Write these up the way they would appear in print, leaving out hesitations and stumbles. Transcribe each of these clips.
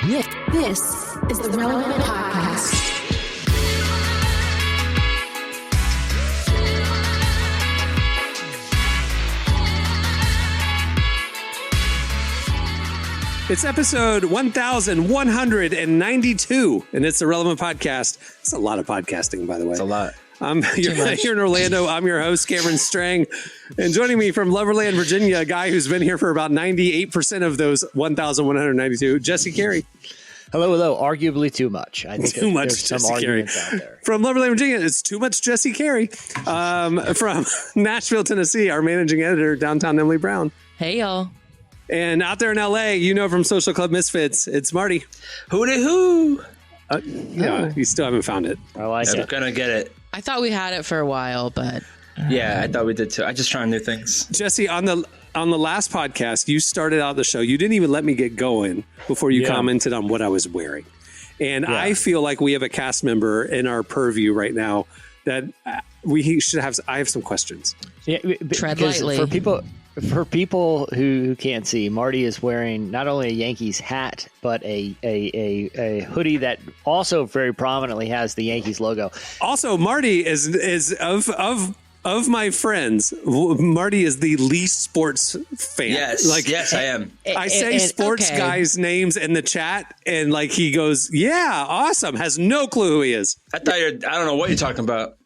This is the Relevant Podcast. It's episode 1192, and it's the Relevant Podcast. It's a lot of podcasting, by the way. It's a lot. I'm here in Orlando. I'm your host, Cameron Strang. And joining me from Loverland, Virginia, a guy who's been here for about 98% of those 1,192, Jesse Carey. Hello. Arguably too much. I think too much there's some Jesse Carey. arguments out there. From Loverland, Virginia, it's too much Jesse Carey. From Nashville, Tennessee, our managing editor, downtown Emily Brown. Hey, y'all. And out there in LA, you know from Social Club Misfits, it's Marty. Hooty hoo! Yeah, you still haven't found it. I like I'm it. gonna get it. I thought we had it for a while, but Yeah, I thought we did too. I just trying new things. Jesse, on the last podcast, you started out the show. You didn't even let me get going before you commented on what I was wearing. And I feel like we have a cast member in our purview right now that we should have. I have some questions. Yeah, tread because lightly. For people who can't see, Marty is wearing not only a Yankees hat, but a hoodie that also very prominently has the Yankees logo. Also, Marty is of my friends, Marty is the least sports fan. Yes, yes, I am. I say sports guys' names in the chat, and like he goes, "Yeah, awesome." Has no clue who he is. I don't know what you're talking about.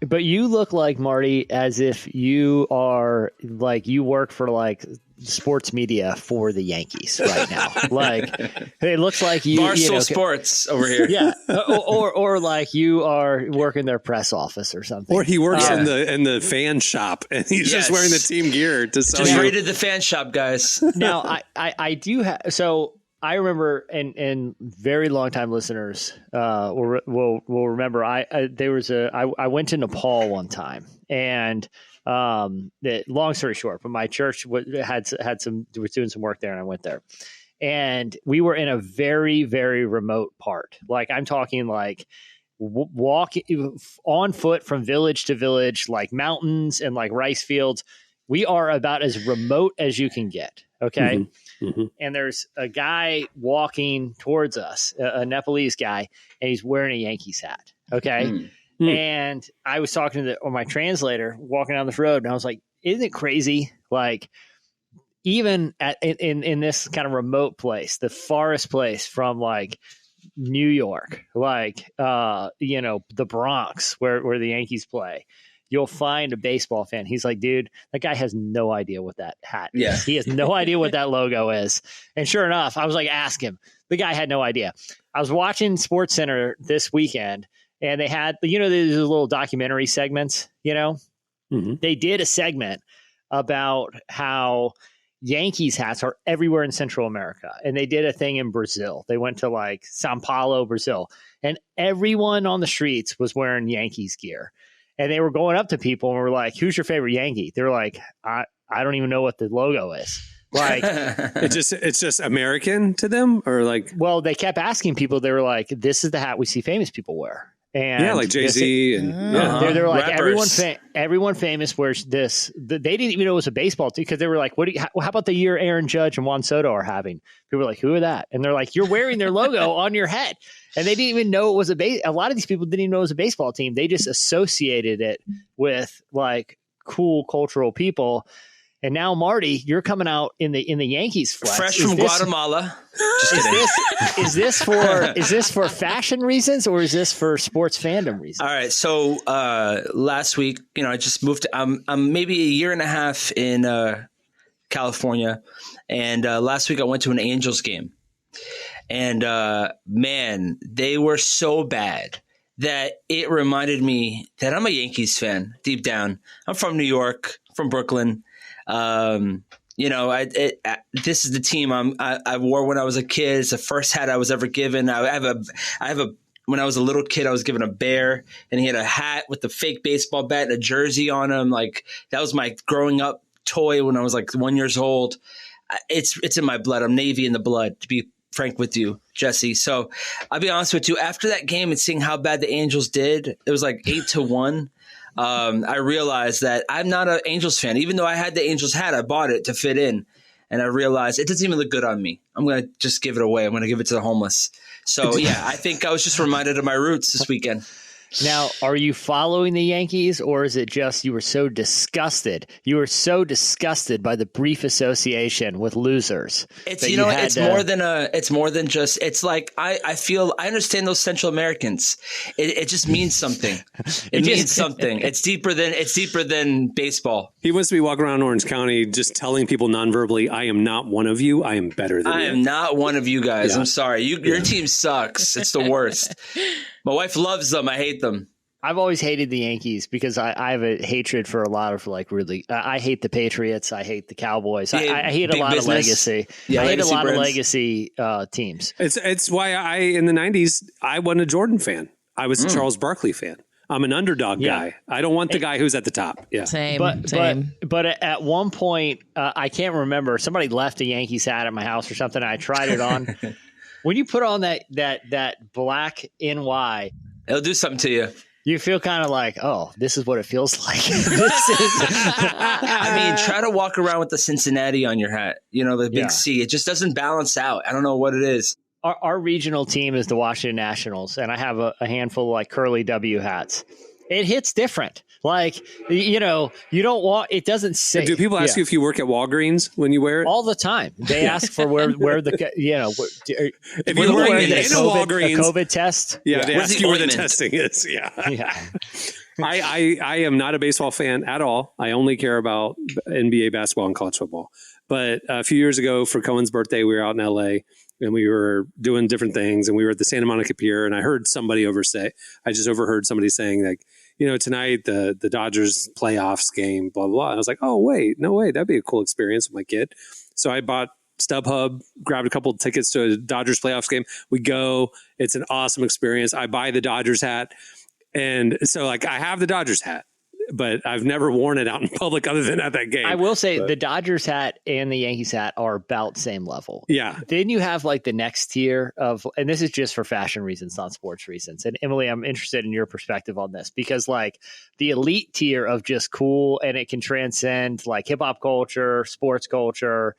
But you look like, Marty, as if you are like you work for like sports media for the Yankees right now. Like it looks like you Barstool Sports over here. Yeah, or like you are working their press office or something. Or he works in the fan shop, and he's just wearing the team gear to sell. Just raided the fan shop, guys. Now I do have so. I remember, and very long time listeners will remember. I went to Nepal one time, and long story short, but my church was doing some work there, and I went there, and we were in a very, very remote part. Like I'm talking like walking on foot from village to village, like mountains and like rice fields. We are about as remote as you can get. Okay. Mm-hmm. Mm-hmm. And there's a guy walking towards us, a Nepalese guy, and he's wearing a Yankees hat. Okay. Mm-hmm. And I was talking to my translator walking down this road, and I was like, isn't it crazy? Like, even in this kind of remote place, the farthest place from like New York, like, the Bronx where the Yankees play, you'll find a baseball fan. He's like, dude, that guy has no idea what that hat is. Yeah. He has no idea what that logo is. And sure enough, I was like, ask him. The guy had no idea. I was watching SportsCenter this weekend, and they had, these little documentary segments, Mm-hmm. They did a segment about how Yankees hats are everywhere in Central America. And they did a thing in Brazil. They went to like Sao Paulo, Brazil, and everyone on the streets was wearing Yankees gear. And they were going up to people and were like, who's your favorite Yankee? They were like, I don't even know what the logo is. Like, it's just American to them, or like, well, they kept asking people. They were like, this is the hat we see famous people wear. And yeah, like Jay-Z. They're like, everyone famous wears this. They didn't even know it was a baseball team, because they were like, how about the year Aaron Judge and Juan Soto are having? People were like, who are that? And they're like, you're wearing their logo on your head. And they didn't even know it was a lot of these people didn't even know it was a baseball team. They just associated it with like cool cultural people. And now, Marty, you're coming out in the Yankees flex. Fresh from Guatemala. Just kidding. Is this for fashion reasons, or is this for sports fandom reasons? All right. So last week, I just moved. I'm maybe a year and a half in California, and last week I went to an Angels game, and man, they were so bad that it reminded me that I'm a Yankees fan deep down. I'm from New York, from Brooklyn. This is the team I wore when I was a kid. It's the first hat I was ever given. I have a when I was a little kid, I was given a bear, and he had a hat with the fake baseball bat and a jersey on him. Like, that was my growing up toy when I was like 1 year old. It's in my blood. I'm Navy in the blood, to be frank with you, Jesse. So I'll be honest with you. After that game and seeing how bad the Angels did, it was like 8-1. I realized that I'm not an Angels fan. Even though I had the Angels hat, I bought it to fit in. and I realized it doesn't even look good on me. I'm going to just give it away. I'm going to give it to the homeless. So, yeah, I think I was just reminded of my roots this weekend. Now, are you following the Yankees, or is it just you were so disgusted? You were so disgusted by the brief association with losers. It's it's more than just, it's like, I understand those Central Americans. It just means something. It means something. It's deeper than baseball. He wants to be walking around Orange County just telling people non-verbally, I am not one of you. I am better than you. I am not one of you guys. Yeah. I'm sorry. Your team sucks. It's the worst. My wife loves them. I hate them. I've always hated the Yankees because I have a hatred for a lot of I hate the Patriots. I hate the Cowboys. I hate a lot of legacy. Yeah, I hate a lot of legacy teams. It's why in the 90s, I wasn't a Jordan fan. I was a Charles Barkley fan. I'm an underdog guy. I don't want the guy who's at the top. Yeah. Same. But at one point, I can't remember. Somebody left a Yankees hat at my house or something. And I tried it on. When you put on that black NY, it'll do something to you. You feel kind of like, oh, this is what it feels like. I mean, try to walk around with the Cincinnati on your hat. The big C. It just doesn't balance out. I don't know what it is. Our regional team is the Washington Nationals, and I have a handful of curly W hats. It hits different. You don't want, it doesn't say. Do people ask you if you work at Walgreens when you wear it? All the time. They ask for where the, if you're wearing a Walgreens COVID test. Yeah, they ask you where the testing is. Yeah. I am not a baseball fan at all. I only care about NBA basketball and college football. But a few years ago for Cohen's birthday, we were out in LA and we were doing different things, and we were at the Santa Monica Pier, and I heard somebody I just overheard somebody saying tonight the Dodgers playoffs game, blah, blah, blah. And I was like, oh, wait, no way. That'd be a cool experience with my kid. So I bought StubHub, grabbed a couple of tickets to a Dodgers playoffs game. We go. It's an awesome experience. I buy the Dodgers hat. And so I have the Dodgers hat, but I've never worn it out in public other than at that game. I will say the Dodgers hat and the Yankees hat are about same level. Yeah. Then you have the next tier of, and this is just for fashion reasons, not sports reasons. And Emily, I'm interested in your perspective on this because the elite tier of just cool, and it can transcend hip hop culture, sports culture,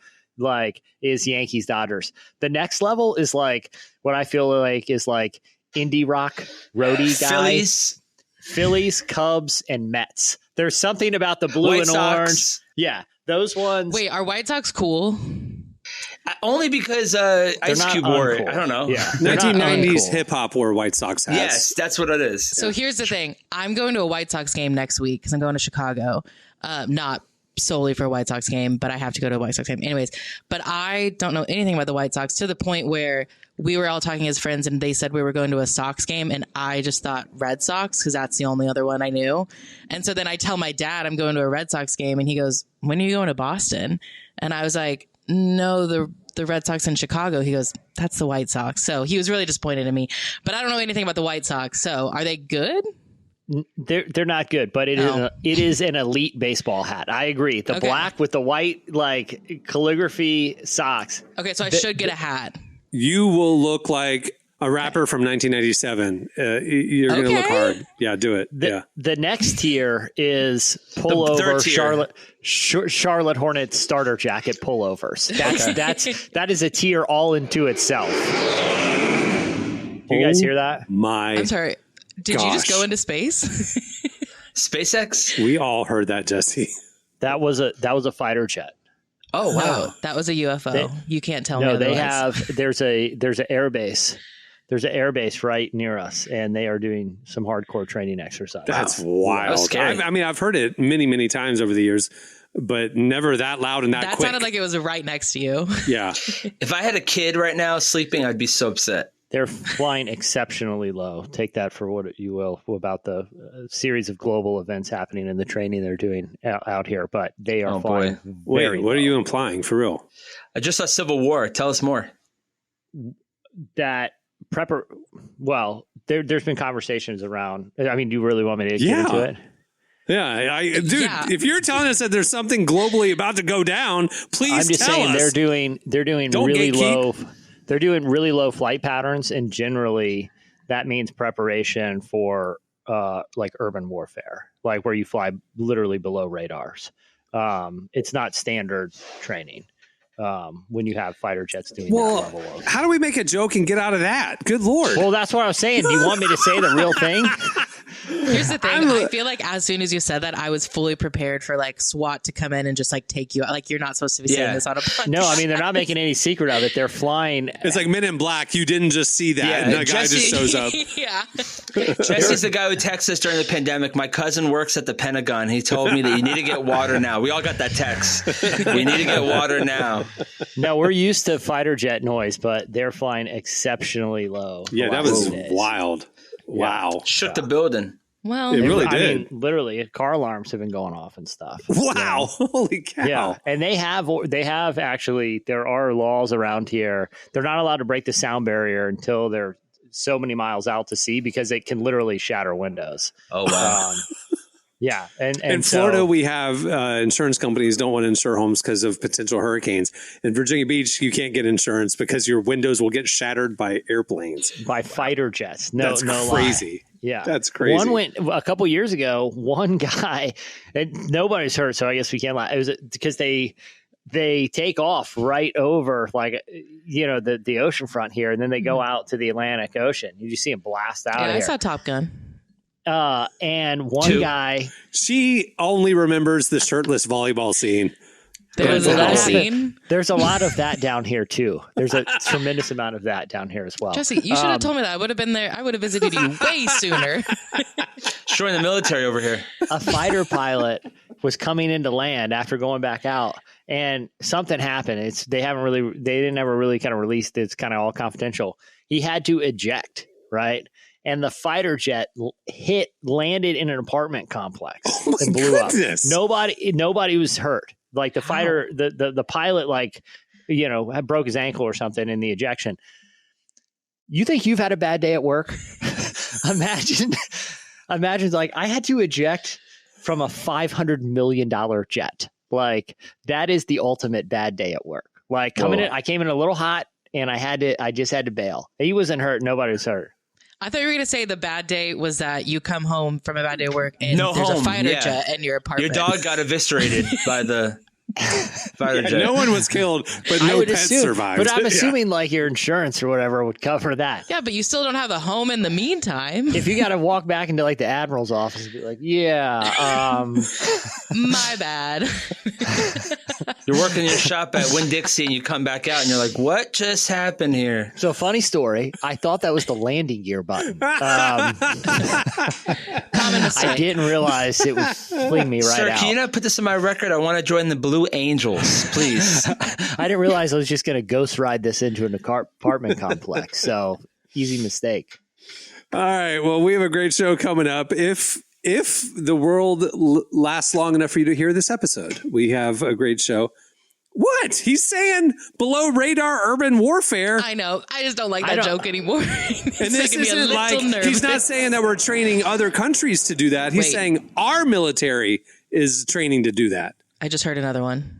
is Yankees Dodgers. The next level is what I feel like is indie rock roadie guys. Phillies, Cubs, and Mets. There's something about the blue and orange. Yeah, those ones. Wait, are White Sox cool? Only because Ice Cube wore it. I don't know. Yeah, 1990s hip hop wore White Sox hats. Yes, that's what it is. So here's the thing. I'm going to a White Sox game next week because I'm going to Chicago. Not solely for a White Sox game, but I have to go to a White Sox game anyways. But I don't know anything about the White Sox to the point where we were all talking as friends and they said we were going to a Sox game and I just thought Red Sox because that's the only other one I knew. And so then I tell my dad I'm going to a Red Sox game and he goes, when are you going to Boston? And I was like, no, the Red Sox in Chicago. He goes, that's the White Sox. So he was really disappointed in me, but I don't know anything about the White Sox. So are they good? They're not good, but it is an elite baseball hat. I agree. The black with the white calligraphy socks. Okay, so I should get a hat. You will look like a rapper from 1997. You're going to look hard. Yeah, do it. The next tier is pullover Charlotte Hornets starter jacket pullovers. That is a tier all into itself. Do you guys hear that? I'm sorry. Did you just go into space? SpaceX? We all heard that, Jesse. That was a fighter jet. Oh wow, that was a UFO. You can't tell me. No, they have. There's an airbase. There's an airbase right near us, and they are doing some hardcore training exercise. That's wild. That's I've heard it many, many times over the years, but never that loud and that quick. That sounded like it was right next to you. Yeah. If I had a kid right now sleeping, I'd be so upset. They're flying exceptionally low. Take that for what you will about the series of global events happening and the training they're doing out here. But they are flying very what are you implying for real? I just saw Civil War. Tell us more. That well, there's been conversations around. I mean, do you really want me to get into it? Yeah, if you're telling us that there's something globally about to go down, please I'm just tell saying us. They're doing really low. They're doing really low flight patterns, and generally that means preparation for urban warfare, where you fly literally below radars. It's not standard training. when you have fighter jets doing that level of. How do we make a joke and get out of that? Good Lord. Well, that's what I was saying. Do you want me to say the real thing? Here's the thing. I feel like as soon as you said that, I was fully prepared for like SWAT to come in and just like take you out. Like you're not supposed to be saying this on a podcast. No, I mean, they're not making any secret of it. They're flying. It's like Men in Black. You didn't just see that. And the guy just shows up. Yeah. Jesse's the guy who texted us during the pandemic. My cousin works at the Pentagon. He told me that you need to get water now. We all got that text. We need to get water now. No, we're used to fighter jet noise, but they're flying exceptionally low. Yeah, that was wild. Wow. Shook the building. Well, it really did. I mean, literally, car alarms have been going off and stuff. Wow. Holy cow. Yeah. And they have actually, there are laws around here. They're not allowed to break the sound barrier until they're so many miles out to sea because it can literally shatter windows. Oh, wow. Yeah. And in Florida, we have insurance companies don't want to insure homes because of potential hurricanes. In Virginia Beach, you can't get insurance because your windows will get shattered by airplanes. By fighter jets. That's crazy. Lie. Yeah. That's crazy. One went a couple years ago, one guy, and nobody's hurt, so I guess we can't lie. It was because they take off right over the ocean front here, and then they go out to the Atlantic Ocean. You just see them blast out of here. I saw Top Gun. And one guy, she only remembers the shirtless volleyball scene. There's a lot of that down here too. There's a tremendous amount of that down here as well. Jesse, you should have told me that. I would have been there. I would have visited you way sooner. Join the military over here. A fighter pilot was coming into land after going back out, and something happened. They didn't ever really kind of release it. It's kind of all confidential. He had to eject, right? And the fighter jet landed in an apartment complex and blew up. Nobody was hurt. Like the fighter, the pilot, had broke his ankle or something in the ejection. You think you've had a bad day at work? Imagine like I had to eject from a $500 million jet. Like that is the ultimate bad day at work. Like I came in a little hot and I just had to bail. He wasn't hurt. Nobody was hurt. I thought you were going to say the bad day was that you come home from a bad day at work and there's a fighter jet in your apartment. Your dog got eviscerated by the fighter jet. No one was killed, but no pets survived. But I'm assuming like your insurance or whatever would cover that. Yeah, but you still don't have a home in the meantime. If you got to walk back into like the admiral's office and be like, my bad. You're working in your shop at Winn-Dixie and you come back out and you're like, what just happened here? So funny story. I thought that was the landing gear button. Common mistake. I didn't realize it would fling me right Sir, out. can you not put this in my record? I want to join the Blue Angels, please. I didn't realize I was just going to ghost ride this into an apartment complex. So easy mistake. All right. Well, we have a great show coming up. If the world lasts long enough for you to hear this episode, we have a great show. What? He's saying below radar urban warfare. I know. I just don't like that joke anymore. And this isn't like, he's not saying that we're training other countries to do that. He's saying our military is training to do that. I just heard another one.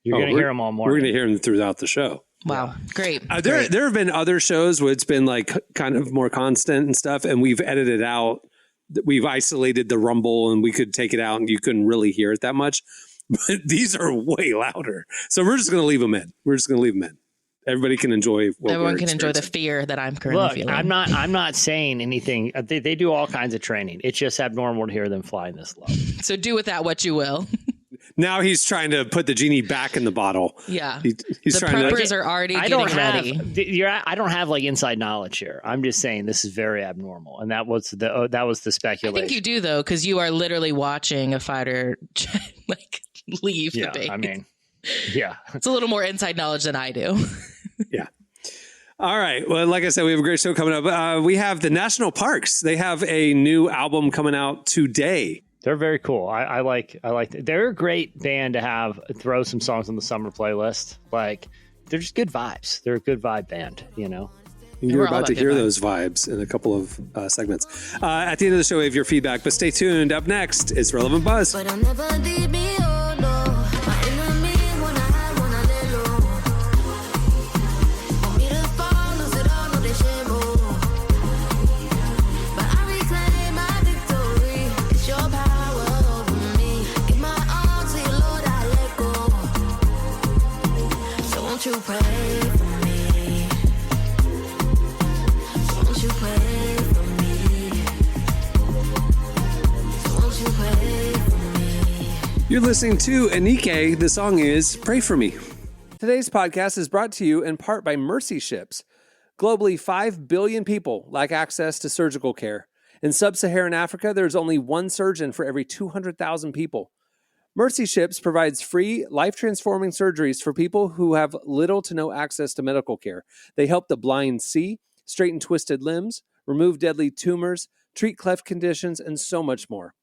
You're going to hear them all morning. We're going to hear them throughout the show. Wow. Great. There have been other shows where it's been like kind of more constant and stuff, and we've edited out. We've isolated the rumble and we could take it out and you couldn't really hear it that much. But these are way louder. So we're just going to leave them in. Everybody can enjoy what Everyone can enjoy the fear that I'm currently feeling. I'm not saying anything. They do all kinds of training. It's just abnormal to hear them flying this low. So do with that what you will. Now he's trying to put the genie back in the bottle. Yeah. He's the trying preppers are already getting ready. I don't have like inside knowledge here. I'm just saying this is very abnormal. And that was the speculation. I think you do though, because you are literally watching a fighter like leave the base. I mean, yeah. It's a little more inside knowledge than I do. Yeah. All right. Well, like I said, we have a great show coming up. We have the National Parks. They have a new album coming out today. They're very cool. I like. They're a great band to throw some songs on the summer playlist. Like, they're just good vibes. They're a good vibe band, you know. You're about to hear those vibes in a couple of segments. At the end of the show, we have your feedback, but stay tuned. Up next, it's Relevant Buzz. won't you pray for me? So won't you pray for me? So won't you pray for me? You're listening to Anike. The song is Pray For Me. Today's podcast is brought to you in part by Mercy Ships. Globally, 5 billion people lack access to surgical care. In sub-Saharan Africa, there's only one surgeon for every 200,000 people. Mercy Ships provides free, life-transforming surgeries for people who have little to no access to medical care. They help the blind see, straighten twisted limbs, remove deadly tumors, treat cleft conditions, and so much more.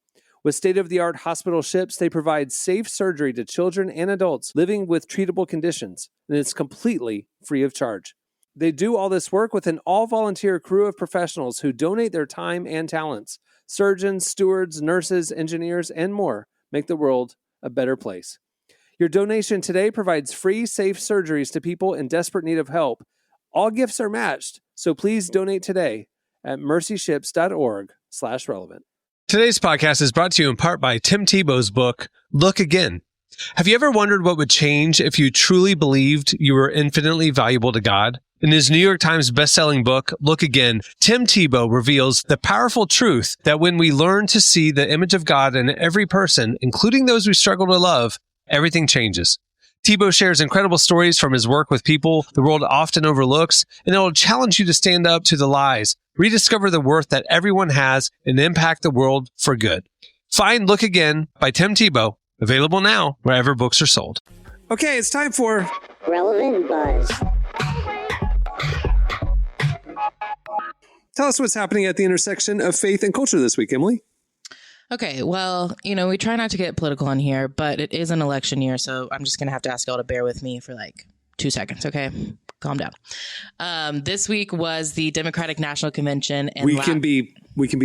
With state-of-the-art hospital ships, they provide safe surgery to children and adults living with treatable conditions, and it's completely free of charge. They do all this work with an all-volunteer crew of professionals who donate their time and talents. Surgeons, stewards, nurses, engineers, and more make the world a better place. Your donation today provides free, safe surgeries to people in desperate need of help. All gifts are matched, so please donate today at mercyships.org/relevant. Today's podcast is brought to you in part by Tim Tebow's book, Look Again. Have you ever wondered what would change if you truly believed you were infinitely valuable to God? In his New York Times bestselling book, Look Again, Tim Tebow reveals the powerful truth that when we learn to see the image of God in every person, including those we struggle to love, everything changes. Tebow shares incredible stories from his work with people the world often overlooks, and it will challenge you to stand up to the lies, rediscover the worth that everyone has, and impact the world for good. Find Look Again by Tim Tebow, available now wherever books are sold. Okay, it's time for Relevant Buzz. Tell us what's happening at the intersection of faith and culture this week, Emily. Okay, well, we try not to get political on here, but it is an election year, so I'm just going to have to ask y'all to bear with me for like 2 seconds, okay? Calm down. This week was the Democratic National Convention. And we can be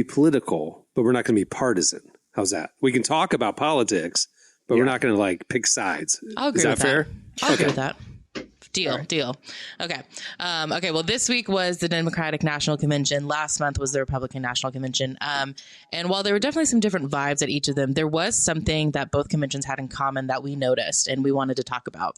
political, but we're not going to be partisan. How's that? We can talk about politics, but we're not going to like pick sides. I'll agree Is that with fair? I'll agree with that. Deal. Okay. Well, this week was the Democratic National Convention. Last month was the Republican National Convention. And while there were definitely some different vibes at each of them, there was something that both conventions had in common that we noticed and we wanted to talk about.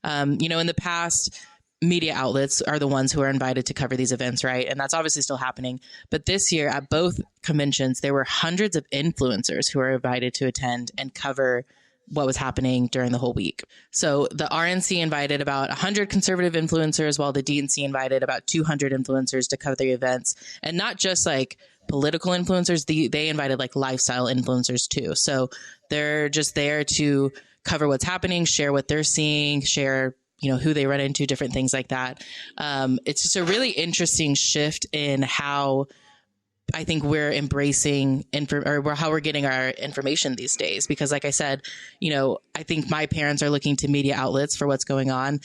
In the past, media outlets are the ones who are invited to cover these events, right? And that's obviously still happening. But this year at both conventions, there were hundreds of influencers who were invited to attend and cover what was happening during the whole week. So the RNC invited about 100 conservative influencers, while the DNC invited about 200 influencers to cover the events. And not just like political influencers, they invited like lifestyle influencers too. So they're just there to cover what's happening, share what they're seeing, share who they run into, different things like that. It's just a really interesting shift in how I think we're embracing how we're getting our information these days. Because like I said, I think my parents are looking to media outlets for what's going on.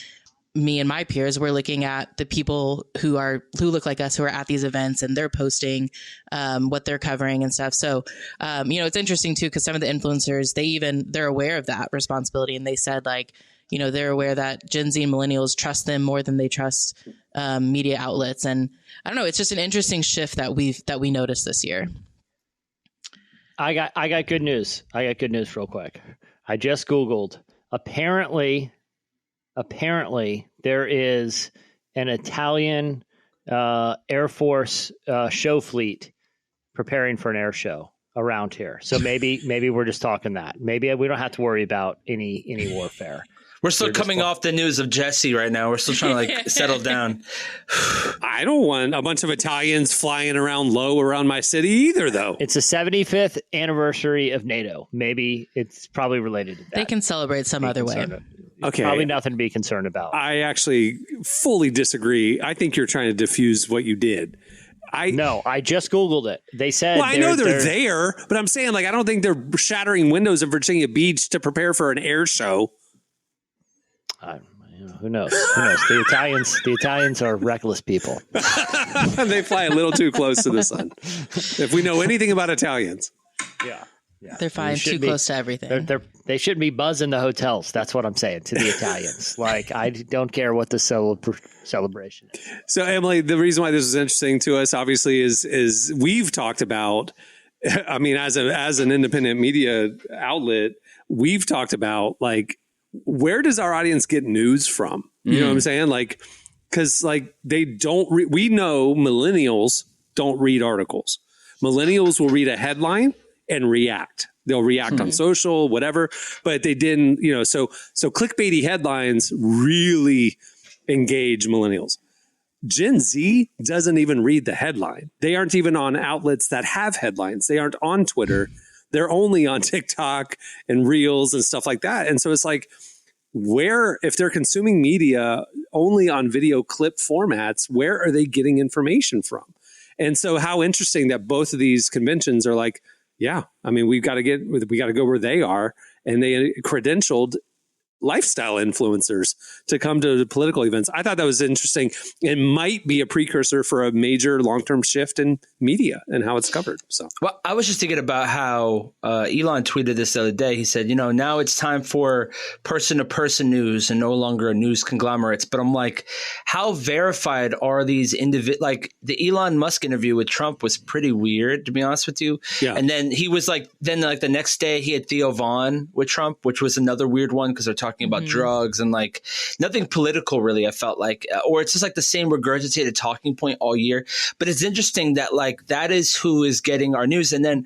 Me and my peers, we're looking at the people who look like us, who are at these events, and they're posting what they're covering and stuff. So, it's interesting too, because some of the influencers, they're aware of that responsibility. And they said they're aware that Gen Z and millennials trust them more than they trust media outlets. And I don't know, it's just an interesting shift that we noticed this year. I got good news. Real quick. I just Googled. Apparently there is an Italian Air Force show fleet preparing for an air show around here. So maybe we're just talking that. Maybe we don't have to worry about any warfare. We're still coming off the news of Jesse right now. We're still trying to settle down. I don't want a bunch of Italians flying around low around my city either, though. It's the 75th anniversary of NATO. Maybe it's probably related to that. They can celebrate some other way. Okay. Probably nothing to be concerned about. I actually fully disagree. I think you're trying to diffuse what you did. No, I just Googled it. They said, well, I know they're there, but I'm saying I don't think they're shattering windows in Virginia Beach to prepare for an air show. Who knows? The Italians are reckless people. They fly a little too close to the sun. If we know anything about Italians. Yeah. They're flying too close to everything. They shouldn't be buzzing the hotels. That's what I'm saying to the Italians. I don't care what the celebration is. So, Emily, the reason why this is interesting to us, obviously, is we've talked about, as an independent media outlet, we've talked about where does our audience get news from? You know what I'm saying? Like, because like they don't. We know millennials don't read articles. Millennials will read a headline and react. They'll react on social, whatever. But they didn't. You know, so clickbaity headlines really engage millennials. Gen Z doesn't even read the headline. They aren't even on outlets that have headlines. They aren't on Twitter. They're only on TikTok and Reels and stuff like that. And so it's like, where, if they're consuming media only on video clip formats, where are they getting information from? And so how interesting that both of these conventions are like, yeah, I mean, we got to go where they are. And they credentialed lifestyle influencers to come to the political events. I thought that was interesting. It might be a precursor for a major long-term shift in media and how it's covered. So, well, I was just thinking about how Elon tweeted this the other day. He said, now it's time for person-to-person news and no longer news conglomerates. But I'm like, how verified are these like the Elon Musk interview with Trump was pretty weird, to be honest with you. Yeah. And then he was like, the next day he had Theo Vaughn with Trump, which was another weird one because they're talking about drugs and like nothing political really, I felt like, or it's just like the same regurgitated talking point all year. But it's interesting that like that is who is getting our news. And then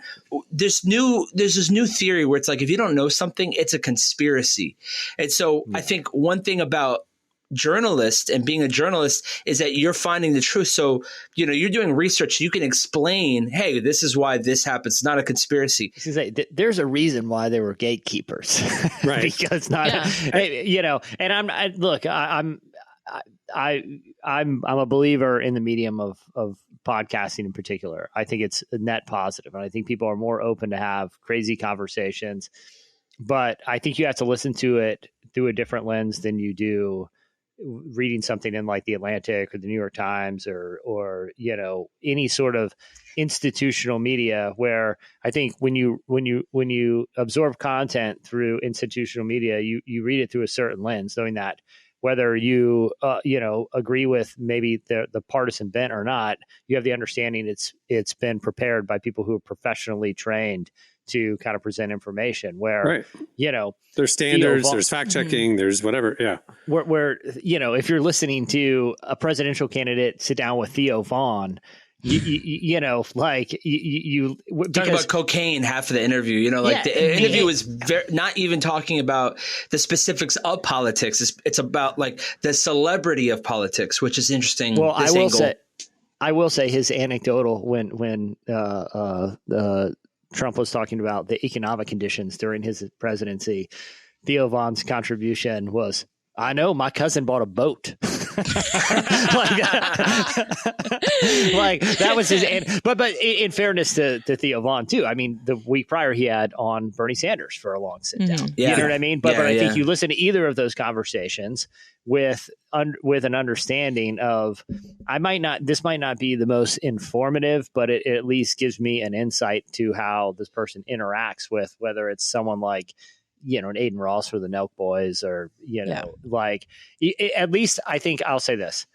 there's this new theory where it's like, if you don't know something, it's a conspiracy. And so I think one thing about journalist and being a journalist is that you're finding the truth. So, you're doing research. You can explain, hey, this is why this happens. It's not a conspiracy. There's a reason why they were gatekeepers, right? Because and I'm a believer in the medium of podcasting in particular. I think it's a net positive, and I think people are more open to have crazy conversations. But I think you have to listen to it through a different lens than you do reading something in like the Atlantic or the New York Times or any sort of institutional media, where I think when you absorb content through institutional media, you read it through a certain lens, knowing that whether you agree with maybe the partisan bent or not, you have the understanding it's been prepared by people who are professionally trained to kind of present information where, there's standards, there's fact checking, there's whatever. Yeah. Where, if you're listening to a presidential candidate sit down with Theo Vaughn, you talking about cocaine half of the interview, the interview is not even talking about the specifics of politics. It's about like the celebrity of politics, which is interesting. Well, I will say his anecdotal when Trump was talking about the economic conditions during his presidency, Theo Vaughn's contribution was, I know my cousin bought a boat. Like that was his. But in fairness to Theo Vaughn too, I mean, the week prior he had on Bernie Sanders for a long sit down. Yeah. You know what I mean? But I think you listen to either of those conversations with an understanding of, this might not be the most informative, but it at least gives me an insight to how this person interacts with, whether it's someone like, an Aiden Ross for the Nelk Boys, or, at least I think I'll say this,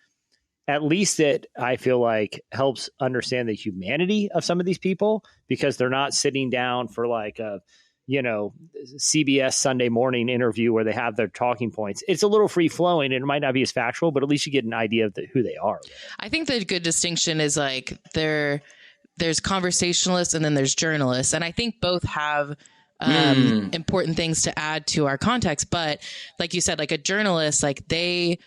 at least it, I feel like, helps understand the humanity of some of these people, because they're not sitting down for like a, CBS Sunday morning interview where they have their talking points. It's a little free flowing and it might not be as factual, but at least you get an idea of who they are. I think the good distinction is like there's conversationalists and then there's journalists. And I think both have important things to add to our context. But like you said, like a journalist, like they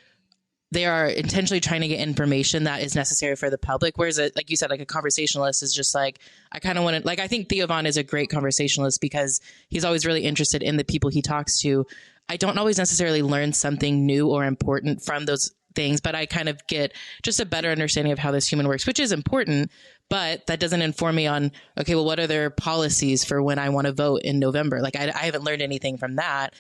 are intentionally trying to get information that is necessary for the public. Whereas, like you said, like a conversationalist is just like, I kind of want to, like, I think Theo Vaughn is a great conversationalist because he's always really interested in the people he talks to. I don't always necessarily learn something new or important from those things, but I kind of get just a better understanding of how this human works, which is important. But that doesn't inform me on, okay, well, what are their policies for when I want to vote in November? Like, I haven't learned anything from that.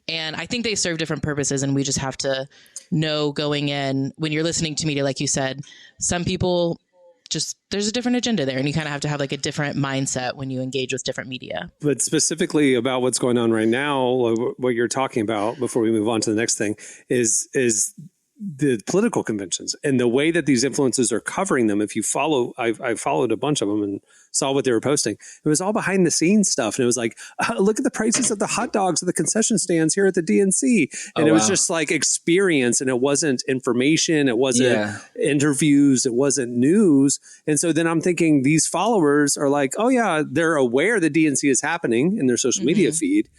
And I think they serve different purposes, and we just have to know going in, when you're listening to media, like you said, some people just, there's a different agenda there, and you kind of have to have like a different mindset when you engage with different media. But specifically about what's going on right now, what you're talking about before we move on to the next thing is the political conventions and the way that these influencers are covering them. If you follow, I followed a bunch of them and saw what they were posting. It was all behind the scenes stuff. And it was like, look at the prices of the hot dogs at the concession stands here at the DNC. And it was just like experience, and it wasn't information. It wasn't interviews. It wasn't news. And so then I'm thinking these followers are like, oh yeah, they're aware the DNC is happening in their social media feed,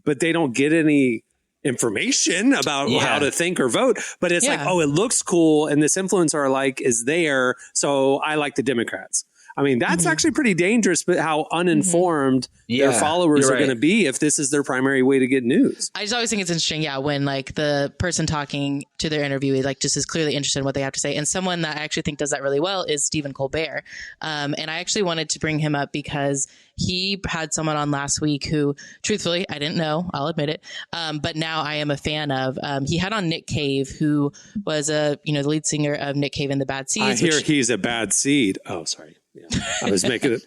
but they don't get any information about how to think or vote. But it's like, oh, it looks cool, and this influencer like is there, so I like the Democrats. I mean, that's actually pretty dangerous, but how uninformed their followers are going to be if this is their primary way to get news. I just always think it's interesting, when like the person talking to their interviewee like just is clearly interested in what they have to say. And someone that I actually think does that really well is Stephen Colbert. And I actually wanted to bring him up because he had someone on last week who, truthfully, I didn't know, I'll admit it, but now I am a fan of. He had on Nick Cave, who was the lead singer of Nick Cave and the Bad Seeds. I hear he's a bad seed. Oh, sorry. Yeah, I was making it.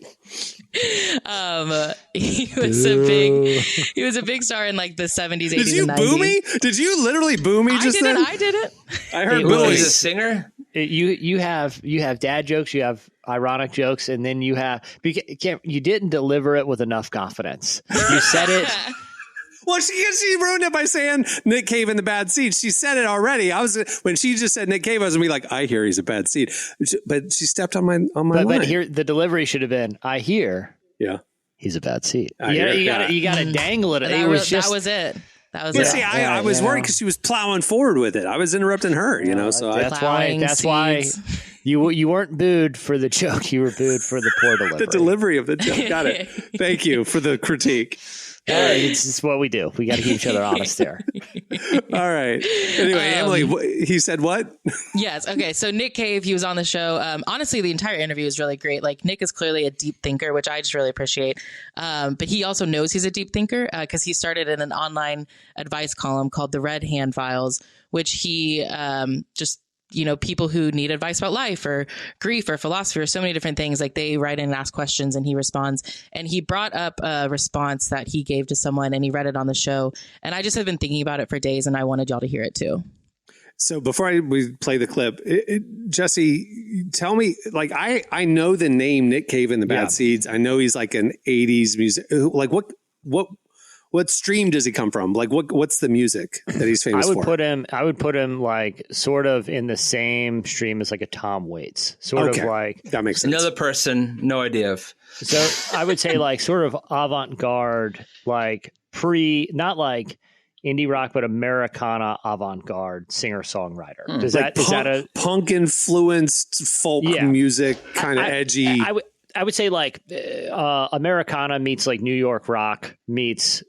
He was a big star in like the 70s, 80s, Did you and 90s. boo me? Did you literally boo me just then? I did it. I heard Will, he's a boos. singer. You have dad jokes, you have ironic jokes, and then you didn't deliver it with enough confidence. You said it. Well, she ruined it by saying Nick Cave and the Bad Seed. She said it already. When she just said Nick Cave, I was gonna be like, I hear he's a bad seed. But she stepped on my line. But here, the delivery should have been, I hear. Yeah. He's a bad seed. You got to dangle it. That was it. That was it. See, I was worried because she was plowing forward with it. I was interrupting her, So that's why you weren't booed for the joke. You were booed for the poor delivery. The delivery of the joke. Got it. Thank you for the critique. It's what we do. We got to keep each other honest there. All right. Anyway, Emily, he said what? Yes. Okay. So Nick Cave, he was on the show. Honestly, the entire interview is really great. Like, Nick is clearly a deep thinker, which I just really appreciate. But he also knows he's a deep thinker because he started in an online advice column called The Red Hand Files, which he people who need advice about life or grief or philosophy or so many different things, like they write in and ask questions and he responds. And he brought up a response that he gave to someone and he read it on the show. And I just have been thinking about it for days and I wanted y'all to hear it too. So before we play the clip, Jesse, tell me, like, I know the name Nick Cave and the Bad Seeds. I know he's like an 80s music. Like what stream does he come from? Like what's the music that he's famous for? I would put him like sort of in the same stream as like a Tom Waits. Sort of like that makes sense. Another person, no idea of. So I would say like sort of avant-garde, like not like indie rock, but Americana avant-garde singer-songwriter. Is that a punk influenced folk music, kind of edgy? I would say like Americana meets like New York rock meets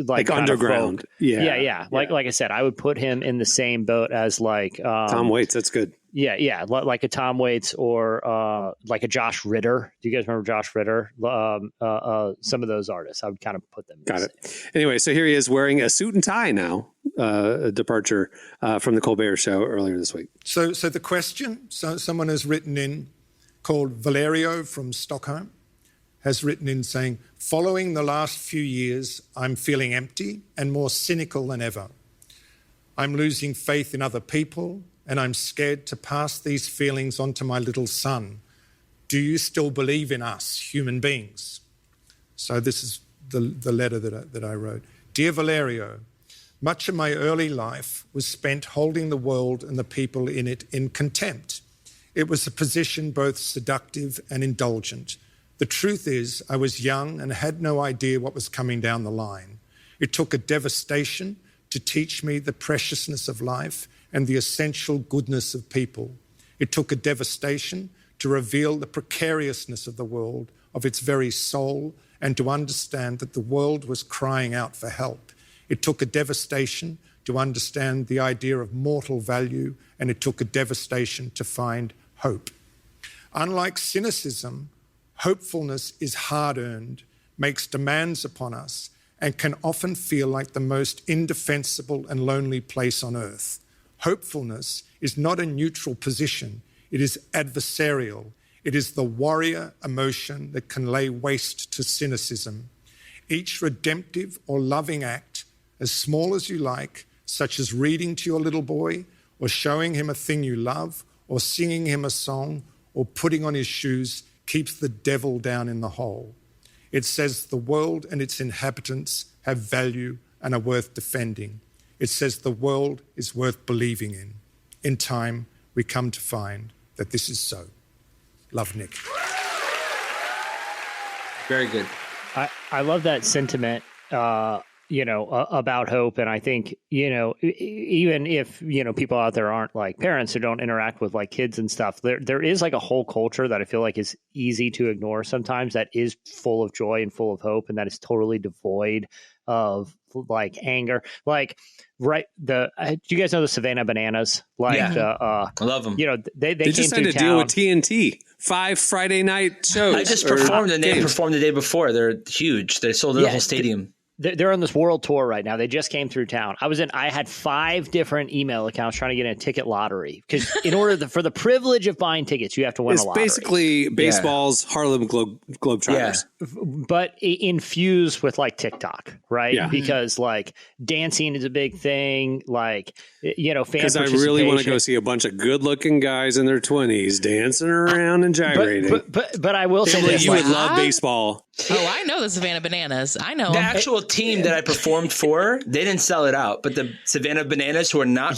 like underground. Folk. Yeah. Like I said, I would put him in the same boat as like Tom Waits. That's good. Yeah. Like a Tom Waits or like a Josh Ritter. Do you guys remember Josh Ritter? Some of those artists, I would kind of put them. Got it. Anyway, so here he is wearing a suit and tie now. A departure from the Colbert Show earlier this week. So the question. So someone has written in, called Valerio from Stockholm, has written in saying, following the last few years, I'm feeling empty and more cynical than ever. I'm losing faith in other people and I'm scared to pass these feelings on to my little son. Do you still believe in us, human beings? So this is the letter that I wrote. Dear Valerio, much of my early life was spent holding the world and the people in it in contempt. It was a position both seductive and indulgent. The truth is, I was young and had no idea what was coming down the line. It took a devastation to teach me the preciousness of life and the essential goodness of people. It took a devastation to reveal the precariousness of the world, of its very soul, and to understand that the world was crying out for help. It took a devastation to understand the idea of mortal value, and it took a devastation to find hope. Unlike cynicism, hopefulness is hard-earned, makes demands upon us, and can often feel like the most indefensible and lonely place on earth. Hopefulness is not a neutral position. It is adversarial. It is the warrior emotion that can lay waste to cynicism. Each redemptive or loving act, as small as you like, such as reading to your little boy or showing him a thing you love, or singing him a song, or putting on his shoes keeps the devil down in the hole. It says the world and its inhabitants have value and are worth defending. It says the world is worth believing in. In time, we come to find that this is so. Love, Nick. Very good. I love that sentiment, about hope. And I think, even if, people out there aren't like parents who don't interact with like kids and stuff, there is like a whole culture that I feel like is easy to ignore sometimes, that is full of joy and full of hope, and that is totally devoid of like anger. Like, right. Do you guys know the Savannah Bananas? Like, I love them. They just came signed a through deal town. with TNT. 5 Friday night shows. I just performed and they performed the day before. They're huge. They sold the whole stadium. They're on this world tour right now. They just came through town. I had 5 different email accounts trying to get in a ticket lottery, because in order for the privilege of buying tickets, you have to win a lottery. It's basically baseball's Harlem Globetrotters. But infused with like TikTok, right? Yeah. Because like dancing is a big thing. Like, fan because I really want to go see a bunch of good-looking guys in their 20s dancing around and gyrating. But I will say Emily, this: you like, would love baseball. Oh, I know the Savannah Bananas. I know The 'em. actual team that I performed for, they didn't sell it out. But the Savannah Bananas, who are not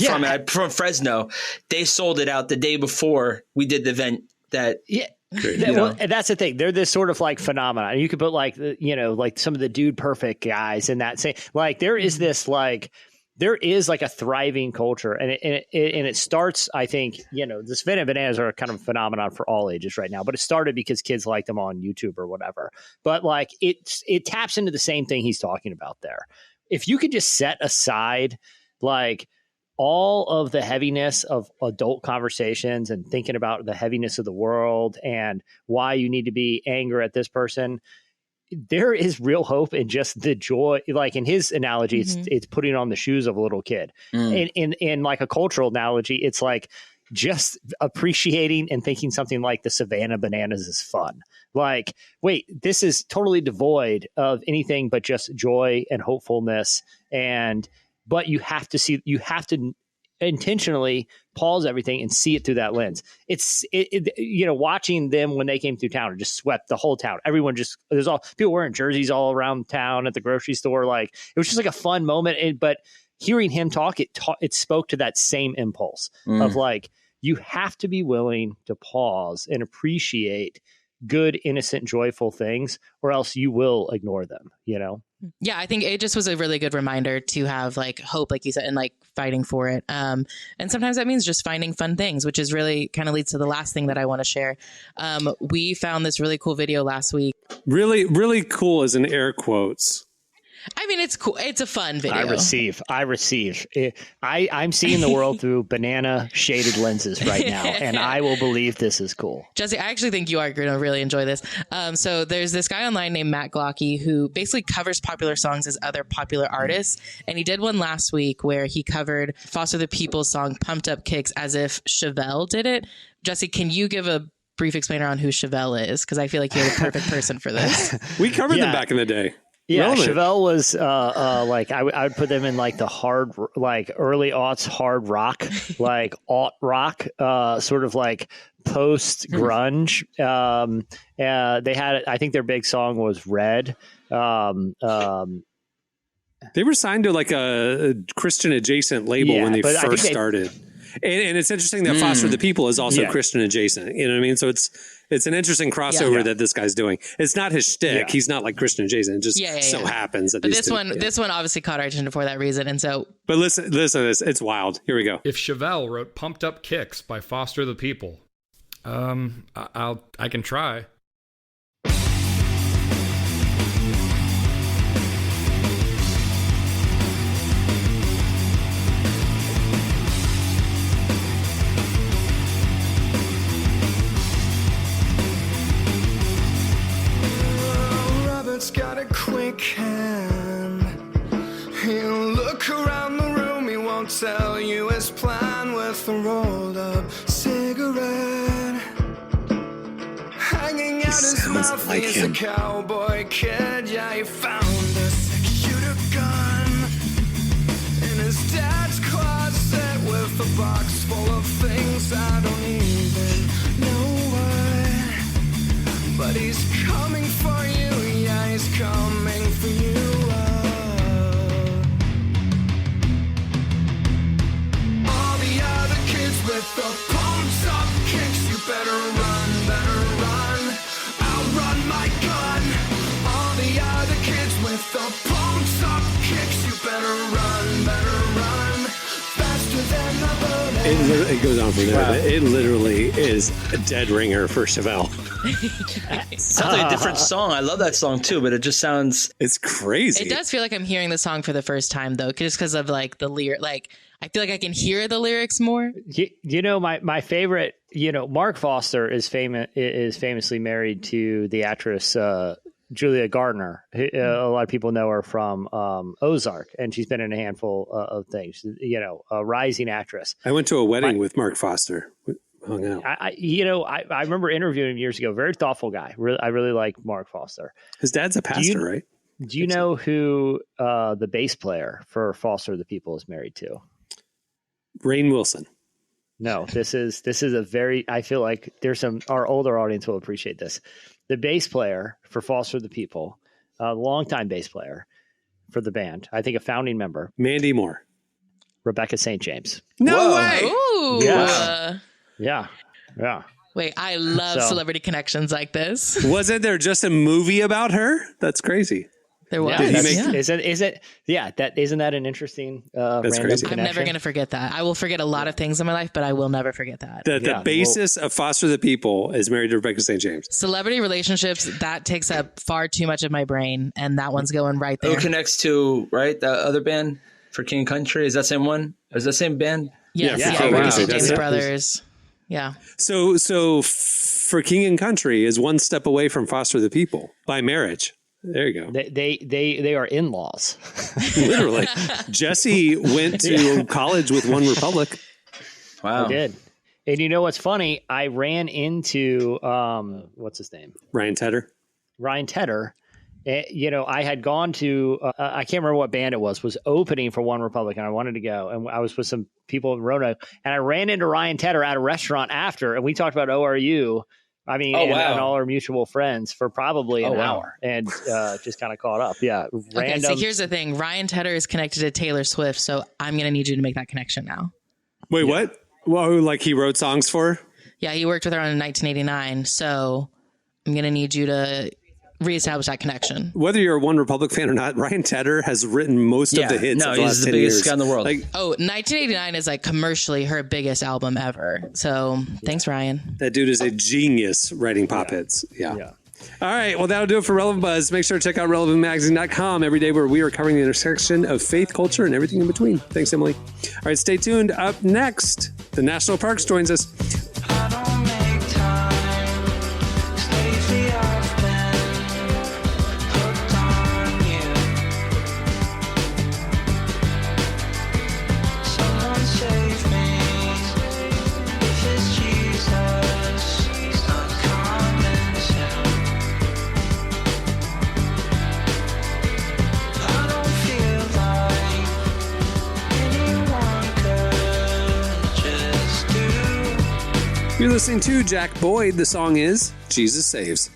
from Fresno, they sold it out the day before we did the event. Well, and that's the thing. They're this sort of like phenomenon. You could put like like some of the Dude Perfect guys in that same. Like there is this like. There is like a thriving culture, and it starts. I think the Savannah Bananas are kind of a phenomenon for all ages right now, but it started because kids like them on YouTube or whatever. But like it taps into the same thing he's talking about there. If you could just set aside like all of the heaviness of adult conversations and thinking about the heaviness of the world and why you need to be angry at this person, there is real hope in just the joy. Like in his analogy, it's putting on the shoes of a little kid. In like a cultural analogy, it's like just appreciating and thinking something like the Savannah Bananas is fun. Like, wait, this is totally devoid of anything but just joy and hopefulness. But you have to intentionally pause everything and see it through that lens. It's watching them when they came through town and just swept the whole town. Everyone there's all people wearing jerseys all around town at the grocery store. Like it was just like a fun moment. But hearing him talk, it spoke to that same impulse of like, you have to be willing to pause and appreciate good, innocent, joyful things, or else you will ignore them, Yeah, I think it just was a really good reminder to have like hope, like you said, and like fighting for it. And sometimes that means just finding fun things, which is really kind of leads to the last thing that I want to share. We found this really cool video last week. Really, really cool as in air quotes. I mean, it's cool. It's a fun video. I receive. I'm seeing the world through banana shaded lenses right now, and I will believe this is cool. Jesse, I actually think you are going to really enjoy this. So there's this guy online named Matt Glocky who basically covers popular songs as other popular artists. And he did one last week where he covered Foster the People's song Pumped Up Kicks as if Chevelle did it. Jesse, can you give a brief explainer on who Chevelle is? Because I feel like you're the perfect person for this. We covered them back in the day. Yeah, Relevant. Chevelle was like I would put them in like the hard, like early aughts hard rock, like alt rock, sort of like post grunge. They had, I think their big song was Red. They were signed to like a Christian adjacent label when they first started. And it's interesting that Foster the People is also Christian adjacent. You know what I mean? So it's an interesting crossover that this guy's doing. It's not his shtick. Yeah. He's not like Christian adjacent. It just so happens that this one obviously caught our attention for that reason. And so, but listen to this. It's wild. Here we go. If Chevelle wrote "Pumped Up Kicks" by Foster the People, I can try. Got a quick hand. He'll look around the room, he won't tell you his plan with a rolled up cigarette hanging out his mouth. Like He's him. a cowboy kid. Yeah, he found a six-shooter gun in his dad's closet with a box full of things I don't even know what. But he's coming for you, yeah, he's coming for you. All the other kids with the pumped up kicks, you better run, I'll run my gun. All the other kids with the pumped up kicks, you better run, faster than the bullet. It goes on from there. But it literally is a dead ringer for Chevelle. Sounds like a different song. I love that song too, but it just sounds. It's crazy. It does feel like I'm hearing the song for the first time though, just because of like the lyric. Like I feel like I can hear the lyrics more. You know, my favorite. You know, Mark Foster is famously married to the actress Julia Gardner. A lot of people know her from Ozark, and she's been in a handful of things. You know, a rising actress. I went to a wedding with Mark Foster. Hung out. I remember interviewing him years ago. Very thoughtful guy. I really like Mark Foster. His dad's a pastor, right? Do you know who the bass player for Foster the People is married to? Rainn Wilson. No, this is a very. I feel like there's our older audience will appreciate this. The bass player for Foster the People, a longtime bass player for the band. I think a founding member. Mandy Moore. Rebecca St. James. No way. Ooh. Yeah. Wait, I love celebrity connections like this. Wasn't there just a movie about her? That's crazy. There was. Isn't that an interesting random crazy. I'm never going to forget that. I will forget a lot of things in my life, but I will never forget that. The bassist of Foster the People is married to Rebecca St. James. Celebrity relationships, that takes up far too much of my brain, and that one's going right there. Who connects to, right, the other band for King and Country? Is that same one? Is that same band? Yes, Yeah, yeah, for King and Ricky Country. James That's it. Brothers. Yeah. So for King and Country is one step away from Foster the People by marriage. There you go. They are in-laws. Literally. Jesse went to college with One Republic. Wow. I did. And you know what's funny? I ran into what's his name? Ryan Tedder. You know, I had gone to I can't remember what band it was opening for One Republic, and I wanted to go. And I was with some people in Roanoke, and I ran into Ryan Tedder at a restaurant after, and we talked about ORU. I mean, and all our mutual friends for probably an hour, and just kind of caught up. Yeah. Okay, so here's the thing. Ryan Tedder is connected to Taylor Swift, so I'm going to need you to make that connection now. Wait, what? Well, like he wrote songs for her? Yeah, he worked with her in 1989, so I'm going to need you to reestablish that connection. Whether you're a One Republic fan or not, Ryan Tedder has written most of the hits. No, of the he's last the 10 biggest years. guy in the world. Like, 1989 is like commercially her biggest album ever. So thanks, Ryan. that dude is a genius writing pop hits. Yeah. All right. Well, that'll do it for Relevant Buzz. Make sure to check out relevantmagazine.com every day where we are covering the intersection of faith, culture, and everything in between. Thanks, Emily. All right. Stay tuned. Up next, the National Parks joins us. I don't make time. Lately I've been hooked on you. Someone save me. If it's Jesus, he's not coming soon. I don't feel like anyone could just do. You're listening to Jack Boyd. The song is Jesus Saves.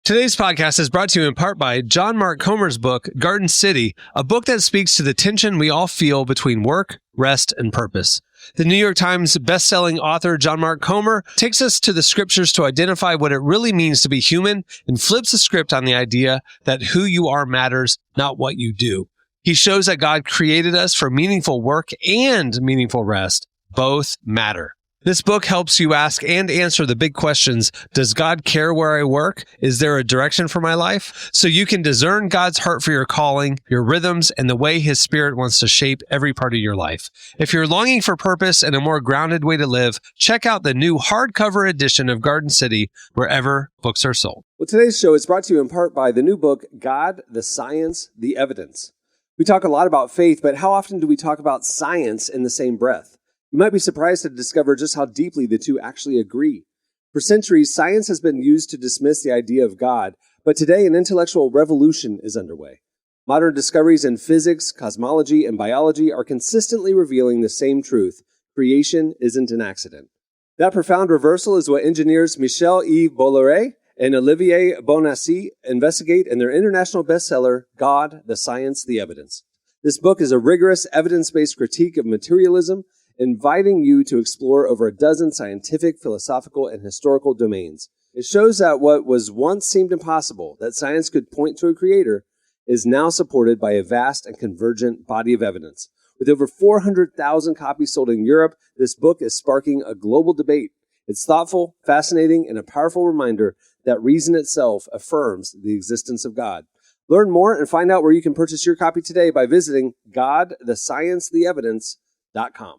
Today's podcast is brought to you in part by John Mark Comer's book, Garden City, a book that speaks to the tension we all feel between work, rest, and purpose. The New York Times bestselling author John Mark Comer takes us to the scriptures to identify what it really means to be human and flips the script on the idea that who you are matters, not what you do. He shows that God created us for meaningful work and meaningful rest. Both matter. This book helps you ask and answer the big questions. Does God care where I work? Is there a direction for my life? So you can discern God's heart for your calling, your rhythms, and the way His Spirit wants to shape every part of your life. If you're longing for purpose and a more grounded way to live, check out the new hardcover edition of Garden City wherever books are sold. Well, today's show is brought to you in part by the new book, God, the Science, the Evidence. We talk a lot about faith, but how often do we talk about science in the same breath? You might be surprised to discover just how deeply the two actually agree. For centuries, science has been used to dismiss the idea of God, but today an intellectual revolution is underway. Modern discoveries in physics, cosmology, and biology are consistently revealing the same truth. Creation isn't an accident. That profound reversal is what engineers Michel-Yves Bolloré and Olivier Bonassi investigate in their international bestseller, God, the Science, the Evidence. This book is a rigorous, evidence-based critique of materialism, inviting you to explore over a dozen scientific, philosophical, and historical domains. It shows that what was once seemed impossible, that science could point to a creator, is now supported by a vast and convergent body of evidence. With over 400,000 copies sold in Europe, this book is sparking a global debate. It's thoughtful, fascinating, and a powerful reminder that reason itself affirms the existence of God. Learn more and find out where you can purchase your copy today by visiting godthesciencetheevidence.com.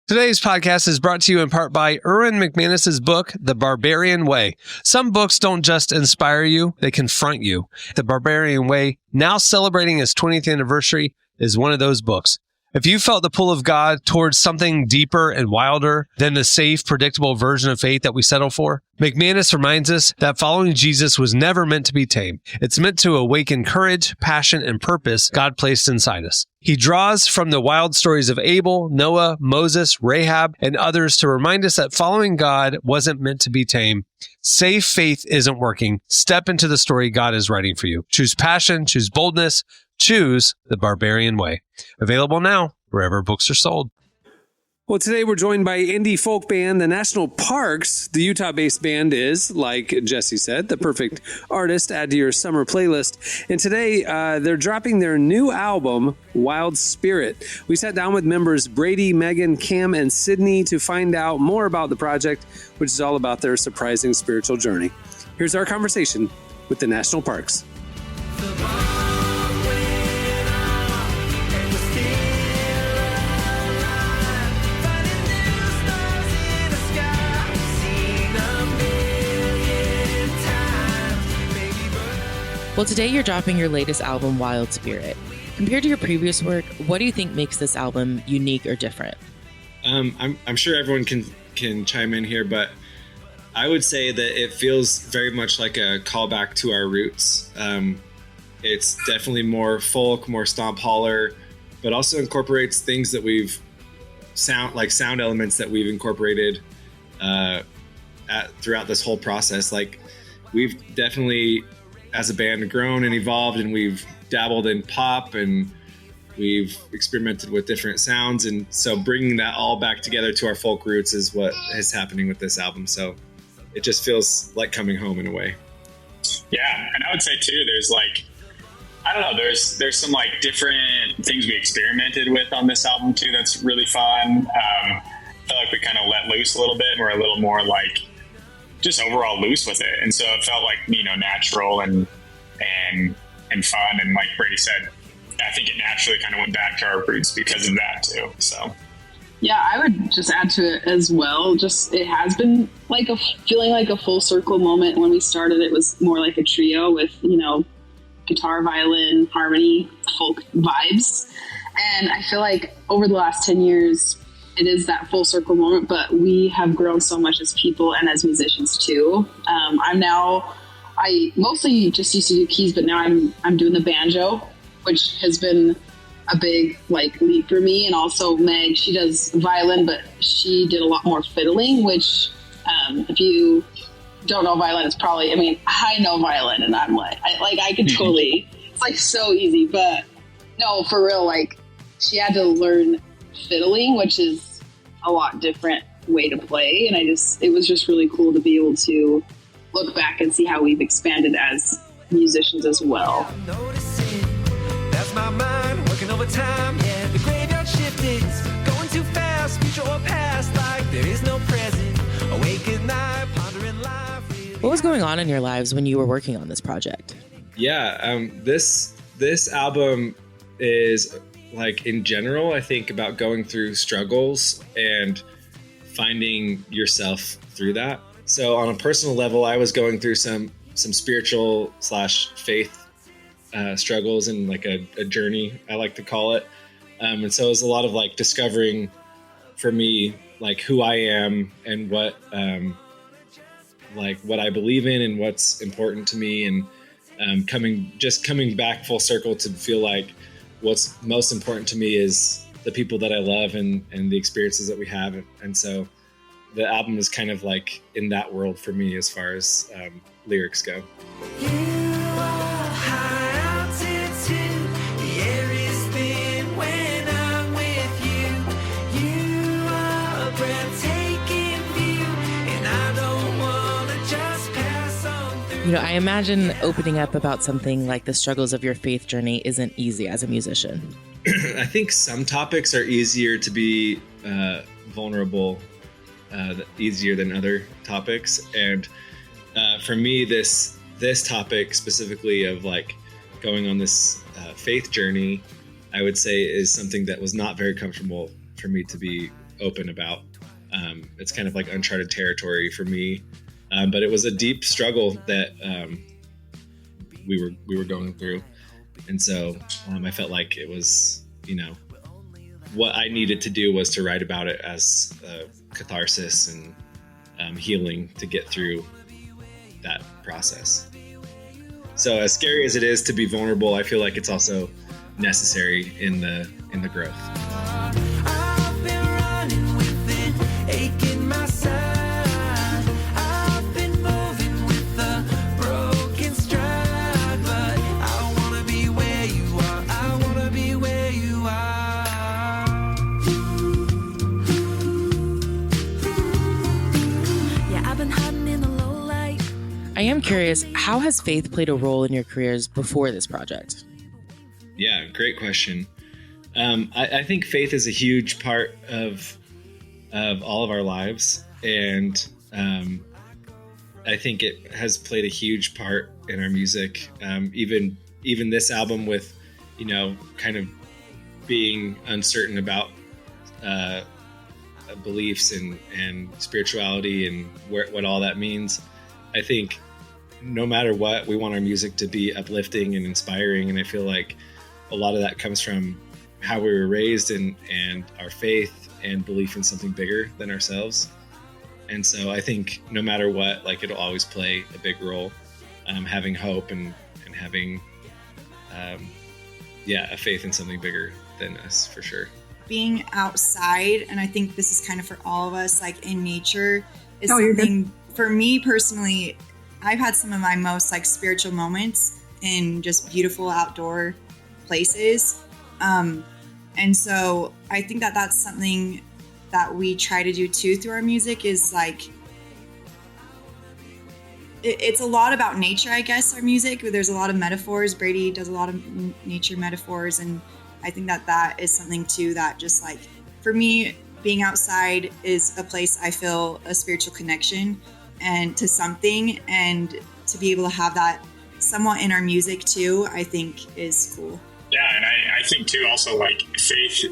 Today's podcast is brought to you in part by Erwin McManus's book, The Barbarian Way. Some books don't just inspire you, they confront you. The Barbarian Way, now celebrating its 20th anniversary, is one of those books. If you felt the pull of God towards something deeper and wilder than the safe, predictable version of faith that we settle for, McManus reminds us that following Jesus was never meant to be tame. It's meant to awaken courage, passion, and purpose God placed inside us. He draws from the wild stories of Abel, Noah, Moses, Rahab, and others to remind us that following God wasn't meant to be tame. Safe faith isn't working. Step into the story God is writing for you. Choose passion, choose boldness, choose the Barbarian Way. Available now, wherever books are sold. Well, today we're joined by indie folk band, the National Parks. The Utah-based band is, like Jesse said, the perfect artist to add to your summer playlist. And today they're dropping their new album, Wild Spirit. We sat down with members Brady, Megan, Cam, and Sydney to find out more about the project, which is all about their surprising spiritual journey. Here's our conversation with the National Parks. Well, today you're dropping your latest album, Wild Spirit. Compared to your previous work, what do you think makes this album unique or different? I'm sure everyone can chime in here, but I would say that it feels very much like a callback to our roots. It's definitely more folk, more stomp holler, but also incorporates things that sound elements that we've incorporated throughout this whole process. Like, we've definitely, as a band, grown and evolved, and we've dabbled in pop and we've experimented with different sounds. And so bringing that all back together to our folk roots is what is happening with this album. So it just feels like coming home in a way. Yeah. And I would say too, there's some like different things we experimented with on this album too. That's really fun. I felt like we kind of let loose a little bit. And we're a little more like just overall loose with it. And so it felt like, natural and fun. And like Brady said, I think it naturally kind of went back to our roots because of that too. So. Yeah, I would just add to it as well. Just, it has been like feeling like a full circle moment. When we started, it was more like a trio with, guitar, violin, harmony, folk vibes. And I feel like over the last 10 years, it is that full circle moment, but we have grown so much as people and as musicians too. I mostly just used to do keys, but now I'm doing the banjo, which has been a big leap for me. And also Meg, she does violin, but she did a lot more fiddling, which if you don't know violin, it's probably, I know violin and I'm I could totally, it's so easy, but no, for real, she had to learn fiddling, which is a lot different way to play. And it was just really cool to be able to look back and see how we've expanded as musicians as well. That's my mind working overtime. Yeah, the graveyard shift is going too fast. Future or past, like there is no present. Awake at night, pondering life. What was going on in your lives when you were working on this project? Yeah, this album is in general, I think about going through struggles and finding yourself through that. So on a personal level, I was going through some spiritual / faith struggles and a journey, I like to call it. And so it was a lot of discovering for me, who I am and what I believe in and what's important to me, and coming back full circle to feel like what's most important to me is the people that I love and the experiences that we have. And so the album is kind of like in that world for me as far as lyrics go. You are high altitude, the air is thin when I'm with you. You are a breathtaking view, and I don't want to just pass on through. You know, I imagine opening up about something like the struggles of your faith journey isn't easy as a musician. I think some topics are easier to be vulnerable, easier than other topics. And for me, this topic specifically of like going on this faith journey, I would say is something that was not very comfortable for me to be open about. It's kind of like uncharted territory for me, but it was a deep struggle that we were going through. And so I felt like it was, you know, what I needed to do was to write about it as catharsis and healing to get through that process. So as scary as it is to be vulnerable, I feel like it's also necessary in the growth. I've been running with an ache in my side. I've been moving with a broken stride, but I wanna be where you are. I wanna be where you are. Yeah, I've been hiding in the low light. I am curious, how has faith played a role in your careers before this project? Yeah, great question. I think faith is a huge part of all of our lives, and I think it has played a huge part in our music. Even this album, with, you know, kind of being uncertain about beliefs and spirituality and what all that means. I think no matter what, we want our music to be uplifting and inspiring, and I feel like a lot of that comes from how we were raised and our faith and belief in something bigger than ourselves. And so I think no matter what, like, it'll always play a big role, having hope and having, a faith in something bigger than us, for sure. Being outside, and I think this is kind of for all of us, like in nature, is something for me personally. I've had some of my most like spiritual moments in just beautiful outdoor places. And so I think that that's something that we try to do too through our music, is like, it's a lot about nature, I guess, our music. There's a lot of metaphors. Brady does a lot of nature metaphors. And I think that that is something too, that just like, for me, being outside is a place I feel a spiritual connection and to something, and to be able to have that somewhat in our music too, I think is cool. Yeah, and I think too, also, like, faith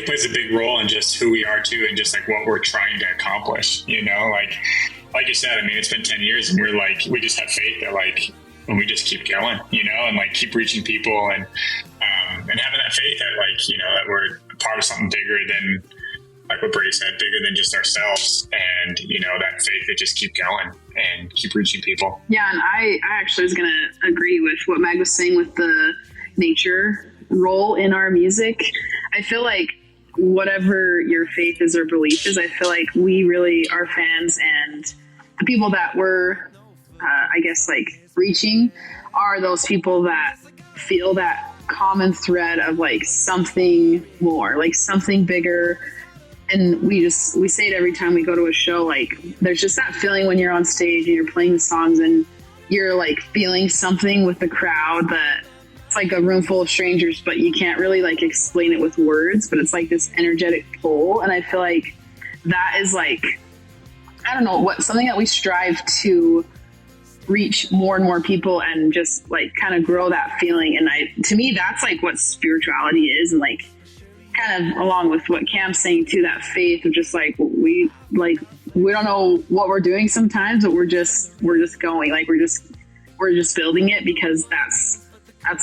plays a big role in just who we are too, and just like what we're trying to accomplish, you know, like you said, I mean, it's been 10 years and we just have faith that, like, when we just keep going, you know, and like keep reaching people and having that faith that, like, you know, that we're a part of something bigger than, like what Brady said, bigger than just ourselves, and, you know, that faith that just keep going and keep reaching people. Yeah, and I actually was going to agree with what Mag was saying with the nature role in our music. I feel like whatever your faith is or belief is, I feel like we really are fans, and the people that we're, I guess, like reaching are those people that feel that common thread of like something more, like something bigger. And we say it every time we go to a show, like there's just that feeling when you're on stage and you're playing the songs and you're like feeling something with the crowd, that it's like a room full of strangers, but you can't really like explain it with words, but it's like this energetic pull. And I feel like that is like, I don't know, something that we strive to reach more and more people and just like kind of grow that feeling. And to me, that's like what spirituality is. And like, kind of along with what Cam's saying too, that faith of just like, we don't know what we're doing sometimes, but we're just going, like we're just building it, because that's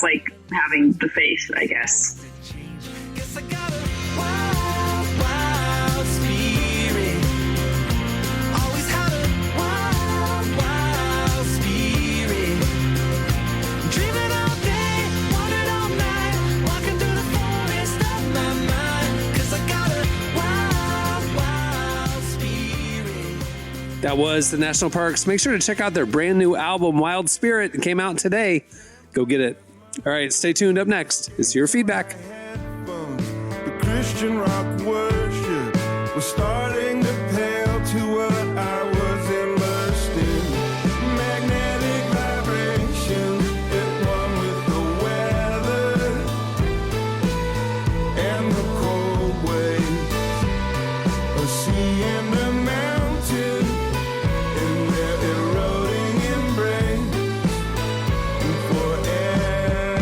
like having the faith, I guess. Guess I got a wild, wild spirit. Always had a wild, wild spirit. Dreaming all day, wanted all night, walking through the forest of my mind. That was the National Parks. Make sure to check out their brand new album, Wild Spirit. It came out today. Go get it. All right, stay tuned. Up next is your feedback. The Christian rock worship was starting to pale to what I was immersed in. Magnetic vibration, it won with the weather and the cold waves. A sea and a mountain in their eroding embrace. Forever.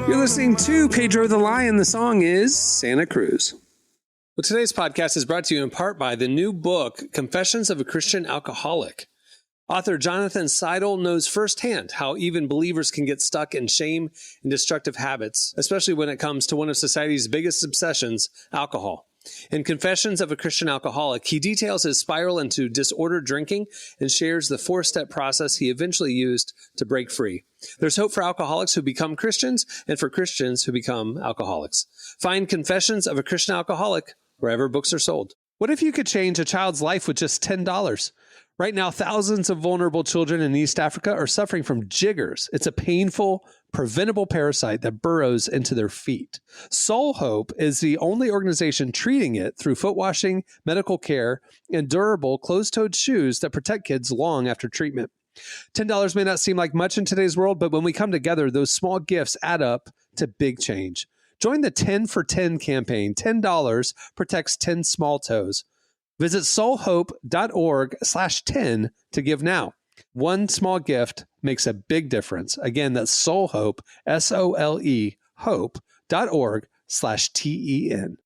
You're listening to Pedro the Lion. The song is Santa Cruz. Well, today's podcast is brought to you in part by the new book, Confessions of a Christian Alcoholic. Author Jonathan Seidel knows firsthand how even believers can get stuck in shame and destructive habits, especially when it comes to one of society's biggest obsessions, alcohol. In Confessions of a Christian Alcoholic, he details his spiral into disordered drinking and shares the 4-step process he eventually used to break free. There's hope for alcoholics who become Christians and for Christians who become alcoholics. Find Confessions of a Christian Alcoholic wherever books are sold. What if you could change a child's life with just $10? Right now, thousands of vulnerable children in East Africa are suffering from jiggers. It's a painful, preventable parasite that burrows into their feet. Soul Hope is the only organization treating it through foot washing, medical care, and durable closed-toed shoes that protect kids long after treatment. $10 may not seem like much in today's world, but when we come together, those small gifts add up to big change. Join the 10 for 10 campaign. $10 protects 10 small toes. Visit soulhope.org/10 to give now. One small gift makes a big difference. Again, that's Soulhope, SOLE, hope.org/TEN.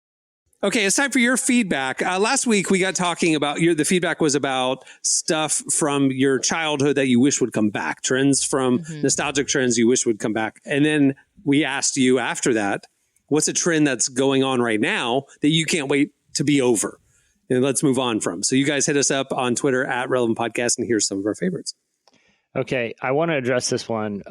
Okay, it's time for your feedback. Last week we got talking about the feedback was about stuff from your childhood that you wish would come back, trends from nostalgic trends you wish would come back. And then we asked you after that, what's a trend that's going on right now that you can't wait to be over? And let's move on from. So you guys hit us up on Twitter at Relevant Podcast, and here's some of our favorites. Okay, I want to address this one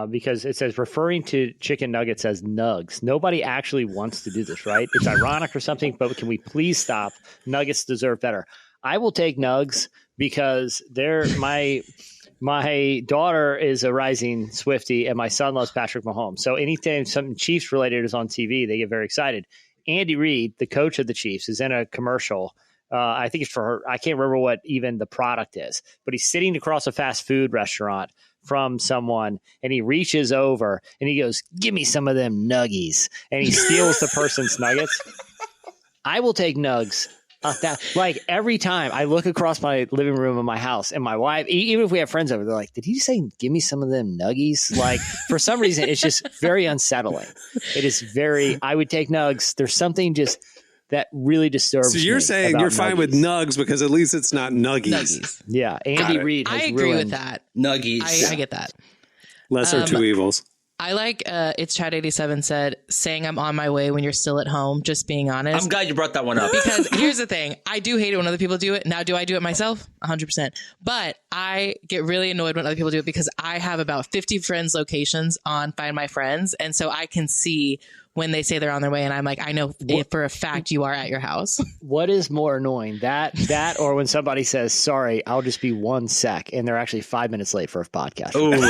because it says referring to chicken nuggets as nugs. Nobody actually wants to do this, right? It's ironic or something, but can we please stop? Nuggets deserve better. I will take nugs because they're my daughter is a rising Swiftie, and my son loves Patrick Mahomes. So anything something Chiefs related is on TV, they get very excited. Andy Reid, the coach of the Chiefs, is in a commercial. I think it's for her. I can't remember what even the product is, but he's sitting across a fast food restaurant from someone, and he reaches over and he goes, "Give me some of them nuggies," and he steals the person's nuggets. I will take nugs. Like every time I look across my living room of my house, and my wife, even if we have friends over, they're like, "Did he say give me some of them nuggies?" Like for some reason, it's just very unsettling. It is very. I would take nugs. There's something just that really disturbs me. So you're saying you're fine with nugs because at least it's not nuggies. Yeah, Andy Reid has I agree ruined with that. Nuggies. I get that. Lesser two evils. I like it's Chad 87 said saying I'm on my way when you're still at home, just being honest. I'm glad you brought that one up. Because here's the thing. I do hate it when other people do it. Now, do I do it myself? 100%. But I get really annoyed when other people do it because I have about 50 friends' locations on Find My Friends. And so I can see when they say they're on their way and I'm like, I know for a fact you are at your house. What is more annoying, that or when somebody says, "Sorry, I'll just be 1 sec," and they're actually 5 minutes late for a podcast? Ooh, I'm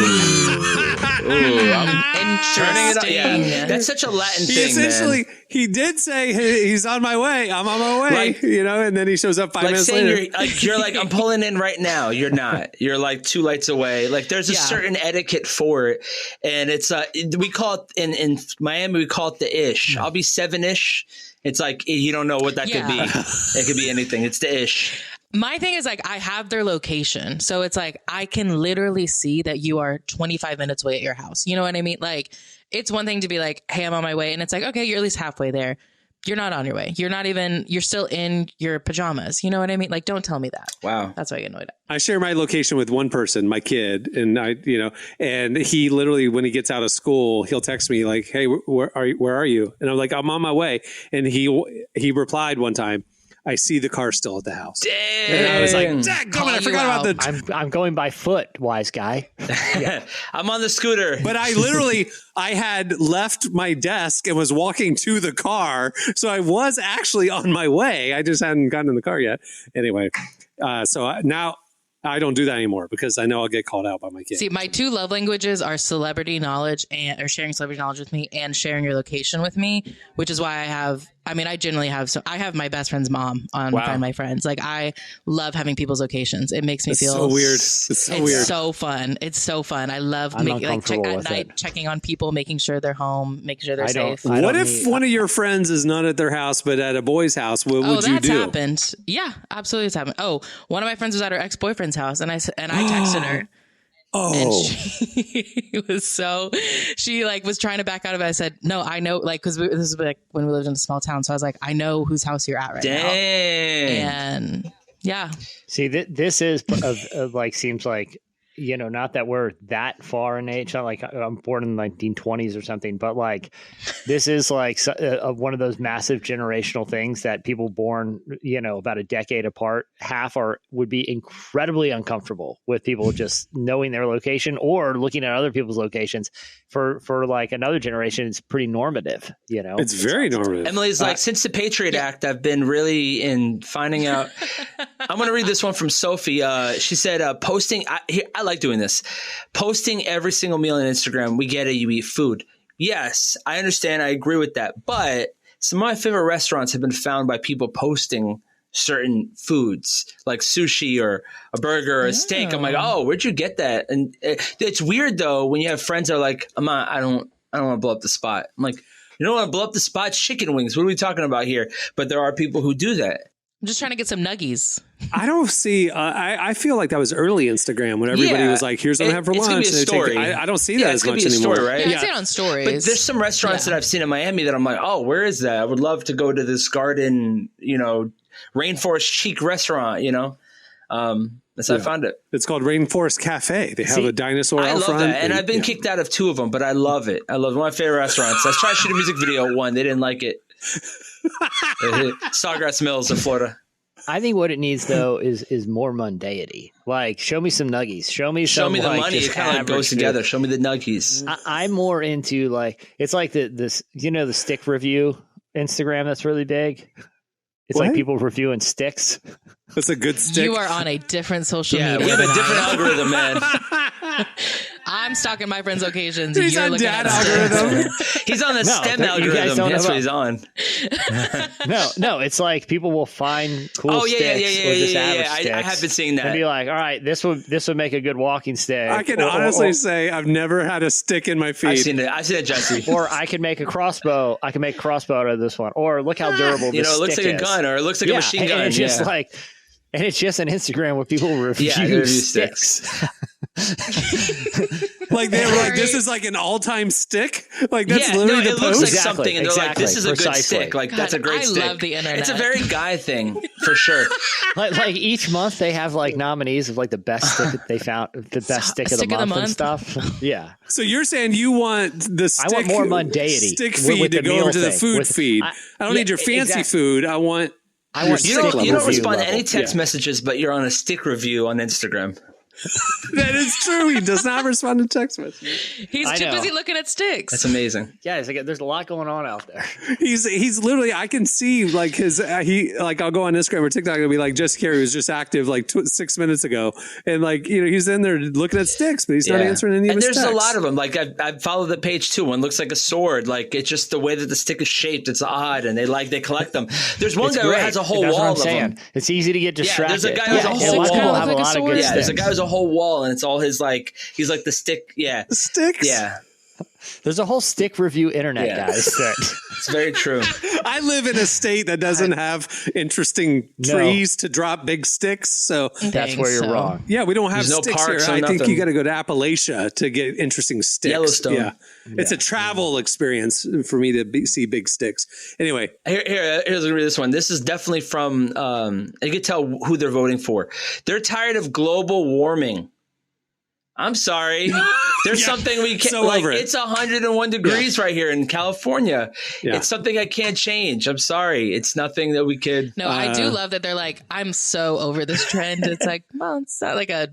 turning it up. Yeah, that's such a Latin thing, man. He did say he's on my way. I'm on my way, and then he shows up 5 minutes later. You're like, I'm pulling in right now. You're not. You're like 2 lights away. Like there's a certain etiquette for it, and it's we call it in Miami we call it the ish. I'll be 7-ish. It's like you don't know what that could be. It could be anything. It's the ish. My thing is like I have their location. So it's like I can literally see that you are 25 minutes away at your house. You know what I mean? Like it's one thing to be like, "Hey, I'm on my way." And it's like, okay, you're at least halfway there. You're not on your way. You're still in your pajamas. You know what I mean? Like, don't tell me that. Wow. That's why I get annoyed at. I share my location with one person, my kid, and and he literally, when he gets out of school, he'll text me like, "Hey, where are you? And I'm like, "I'm on my way." And he replied one time, I see the car still at the house. Dang. And I was like, dadgummit, I forgot about the... I'm going by foot, wise guy. I'm on the scooter. But I had left my desk and was walking to the car. So I was actually on my way. I just hadn't gotten in the car yet. Anyway, now I don't do that anymore because I know I'll get called out by my kids. See, my 2 love languages are celebrity knowledge or sharing celebrity knowledge with me and sharing your location with me, which is why I generally have, I have my best friend's mom on Find My Friends. Like, I love having people's locations. It makes me feel so weird. It's so weird. It's so fun. It's so fun. I love checking on people, making sure they're home, making sure they're safe. What if one of your friends is not at their house, but at a boy's house? What would you do? That's happened. Yeah, absolutely. It's happened. Oh, one of my friends was at her ex-boyfriend's house and I texted her. And she was trying to back out of it. I said, no, I know, like, because this was like when we lived in a small town. So I was like, I know whose house you're at right now. And yeah. See, this is seems like, not that we're that far in age. Not like I'm born in the 1920s or something, but like this is like one of those massive generational things that people born, about a decade apart, would be incredibly uncomfortable with people just knowing their location or looking at other people's locations. For like another generation, it's pretty normative, It's very normative. Emily's like, since the Patriot Act, I've been really in finding out. I'm going to read this one from Sophie. She said, posting, I like doing this. Posting every single meal on Instagram. We get it. You eat food. Yes, I understand. I agree with that. But some of my favorite restaurants have been found by people posting certain foods like sushi or a burger or a steak. I'm like, oh, where'd you get that? And it's weird though when you have friends that are like, I don't want to blow up the spot. I'm like, you don't want to blow up the spot? Chicken wings. What are we talking about here? But there are people who do that. I'm just trying to get some nuggies. I don't see. I feel like that was early Instagram when everybody was like, "Here's what I have for lunch." It's gonna be a story. I don't see that as much anymore. Story, right? Yeah, I see it on stories. But there's some restaurants that I've seen in Miami that I'm like, oh, where is that? I would love to go to this garden, Rainforest Chic restaurant. That's how I found it. It's called Rainforest Cafe. They have a dinosaur out front. I love that, and I've been kicked out of 2 of them, but I love it. I love one of my favorite restaurants. I tried to shoot a music video at one. They didn't like it. Sawgrass Mills in Florida. I think what it needs though is more mundanity. Like, show me some nuggies. Show me the money. It kind of goes together. Show me the nuggies. I'm more into it's like the stick review Instagram that's really big. It's like people reviewing sticks. That's a good stick. You are on a different social media. We have a different algorithm, man. I'm stalking my friends' occasions. He's on dad algorithm. He's on the STEM algorithm. That's what he's on. No, it's like people will find cool sticks or just average sticks. I have been seeing that. And be like, all right, this would make a good walking stick. I can honestly say I've never had a stick in my feet. I've seen it, Jesse. Or I can make a crossbow. I can make a crossbow out of this one. Or look how durable this stick is. It looks like a gun, or it looks like a machine gun. And it's just and it's just an Instagram where people review sticks. Like they were like, this is like an all-time stick. Like that's literally the it post. looks like something, and they're like, this is a good stick. Like that's a great stick. I love the internet. It's a very guy thing for sure. like each month they have like nominees of like the best stick that they found, the best stick of the month and stuff. Yeah. So you're saying you want the stick? I want more mundanity. Stick feed to go over to the food feed. I don't need your fancy food. I want. You don't respond to any text messages, but you're on a stick review on Instagram. That is true. He does not respond to text messages. He's too busy looking at sticks. That's amazing. Yeah, it's like there's a lot going on out there. He's literally. I can see like his. I'll go on Instagram or TikTok and be like, Jesse Carey was just active like 6 minutes ago, and like he's in there looking at sticks, but he's not answering any of his texts. And there's a lot of them. Like I followed the page too. One looks like a sword. Like it's just the way that the stick is shaped. It's odd, and they collect them. There's one guy who has a whole wall of them. It's easy to get distracted. There's a guy who has a whole wall. Have a lot of good sticks. There's a guy who has a whole wall, and it's all his he's like the stick. Yeah. The sticks? Yeah. There's a whole stick review internet, guys. It's very true. I live in a state that doesn't have interesting trees to drop big sticks, so that's where you're wrong. Yeah, we don't have There's sticks no parks, here. I think nothing. you got to go to Appalachia to get interesting sticks. Yellowstone. Yeah. It's a travel experience for me to see big sticks. Anyway, here's read this one. This is definitely from. You can tell who they're voting for. They're tired of global warming. I'm sorry. There's something we can't, So like, over it. it's 101 degrees right here in California. Yeah. It's something I can't change. I'm sorry. It's nothing that we could. No, I do love that they're like, I'm so over this trend. It's like, well, it's not like it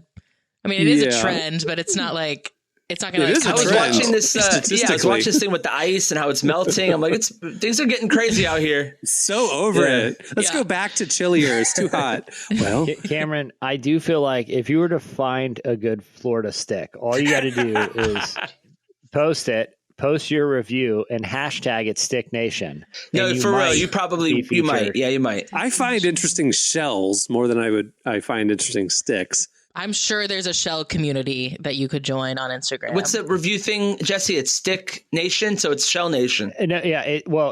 is a trend, but it's not like, it's not going to like, I was watching this, I was Statistically. watching this thing with the ice and how it's melting. I'm like, things are getting crazy out here. So over it. Let's go back to chillier. It's too hot. Well, Cameron, I do feel like if you were to find a good Florida stick, all you got to do is post your review, and hashtag it Stick Nation. No, for real, you might. Yeah, you might. I find interesting shells more than I find interesting sticks. I'm sure there's a shell community that you could join on Instagram. What's the review thing, Jesse? It's Stick Nation, so it's Shell Nation. No,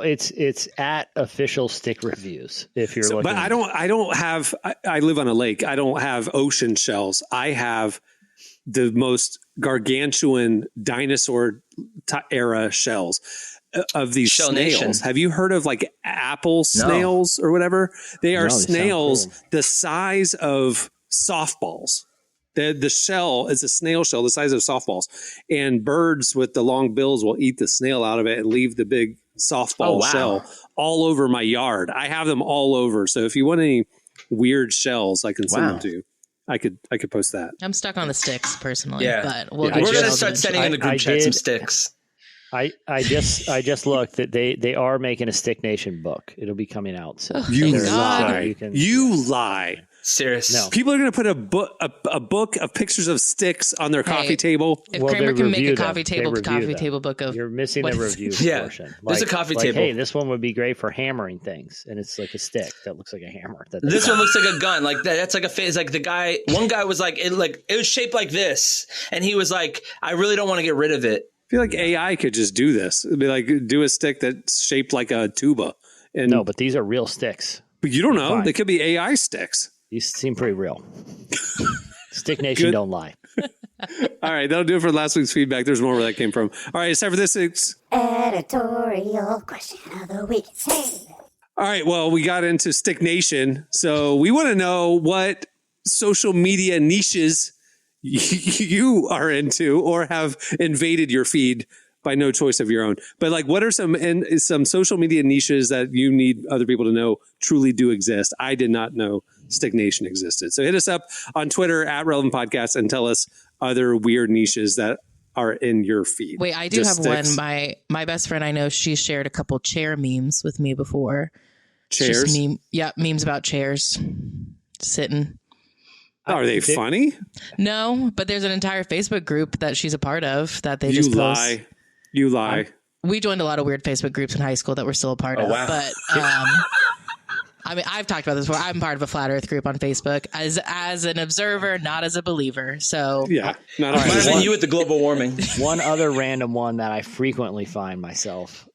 it's at official stick reviews. If you're looking, but I don't have. I live on a lake. I don't have ocean shells. I have the most gargantuan dinosaur era shells of these Shell snails. Nation. Have you heard of like apple snails or whatever? They are snails the size of softballs. The shell is a snail shell the size of softballs, and birds with the long bills will eat the snail out of it and leave the big softball shell all over my yard. I have them all over. So if you want any weird shells, I can send them to you. I could post that. I'm stuck on the sticks personally, but we're going to start sending in the group chat some sticks. I just looked that they are making a Stick Nation book. It'll be coming out soon. You lie. You lie. Serious. No. People are going to put a book of pictures of sticks on their coffee table. If Kramer can make a coffee table book of, you're missing the review portion. There's a coffee table. Hey, this one would be great for hammering things, and it's like a stick that looks like a hammer. This one looks like a gun. Like that's like a face. Like the guy. One guy was like it was shaped like this, and he was like, I really don't want to get rid of it. I feel like AI could just do this. It'd be like do a stick that's shaped like a tuba. And no, but these are real sticks. But you don't know. Fine. They could be AI sticks. These seem pretty real. Stick Nation don't lie. All right, that'll do it for last week's feedback. There's more where that came from. All right, it's time for this week's editorial question of the week. All right, well, we got into Stick Nation, so we want to know what social media niches you are into or have invaded your feed by no choice of your own. But like, what are some social media niches that you need other people to know truly do exist? I did not know Stick Nation existed. So hit us up on Twitter at Relevant Podcast and tell us other weird niches that are in your feed. Wait, I do have one. My best friend I know, she shared a couple chair memes with me before. Chairs? Memes about chairs. Sitting. Are they funny? No, but there's an entire Facebook group that she's a part of that they just post. You lie. We joined a lot of weird Facebook groups in high school that we're still a part of. Wow. But I mean, I've talked about this before. I'm part of a flat Earth group on Facebook as an observer, not as a believer. So yeah, not might have been you with the global warming. One other random one that I frequently find myself,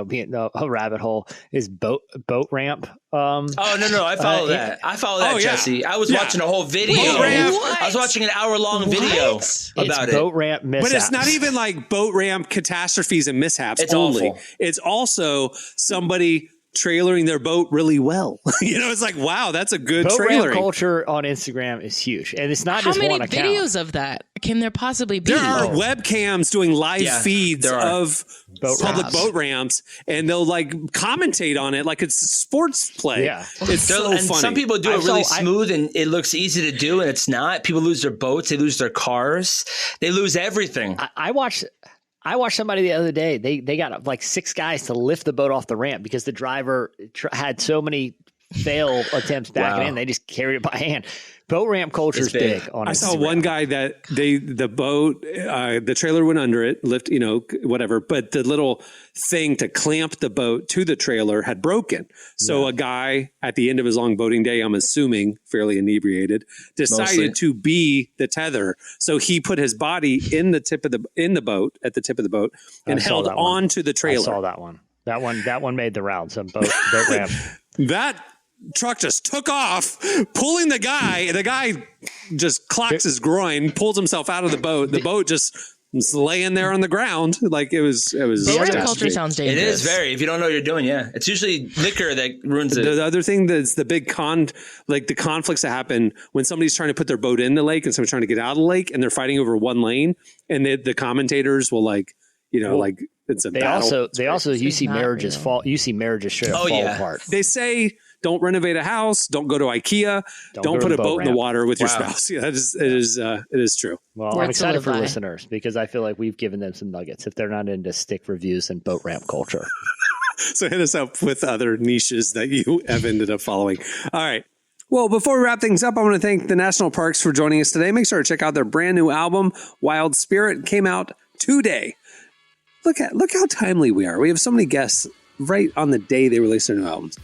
being a rabbit hole is boat ramp. No, I follow that. I follow that, Jesse. I was watching a whole video. I was watching an hour-long video about it. Boat ramp mishaps. But it's not even like boat ramp catastrophes and mishaps. It's only. awful. It's also somebody trailering their boat really well. It's like, wow, that's a good boat trailering. Ramp culture on Instagram is huge, and it's not just one account. How many videos of that can there possibly be? There are webcams doing live feeds of public boat ramps, and they'll like commentate on it like it's a sports play. Yeah, it's so funny. Some people do it really smooth, and it looks easy to do, and it's not. People lose their boats, they lose their cars, they lose everything. I watched somebody the other day. They got like 6 guys to lift the boat off the ramp because the driver had so many fail attempts backing in. They just carried it by hand. Boat ramp culture is big on Instagram. I saw one guy that the boat, the trailer went under it, lift, whatever, but the little thing to clamp the boat to the trailer had broken. So a guy at the end of his long boating day, I'm assuming fairly inebriated, decided to be the tether. So he put his body in the tip of the boat, at the tip of the boat, and held on to the trailer. I saw that one. That one made the round. Some boat ramp. That truck just took off, pulling the guy, and the guy just clocks his groin, pulls himself out of the boat. The boat just just laying there on the ground. Like it was. Boat ramp culture sounds dangerous. It is very. If you don't know what you're doing, yeah, it's usually liquor that ruins it. The other thing that's the big like the conflicts that happen when somebody's trying to put their boat in the lake and somebody's trying to get out of the lake and they're fighting over one lane, and the commentators will like it's a battle. They also you see marriages fall. You see marriages straight up fall apart. They say don't renovate a house, don't go to IKEA, don't put a boat in the water with your spouse. Yeah, it is true. Well, I'm excited for listeners because I feel like we've given them some nuggets if they're not into stick reviews and boat ramp culture. So hit us up with other niches that you have ended up following. All right. Well, before we wrap things up, I want to thank the National Parks for joining us today. Make sure to check out their brand new album, Wild Spirit. It came out today. Look how timely we are. We have so many guests right on the day they release their new albums.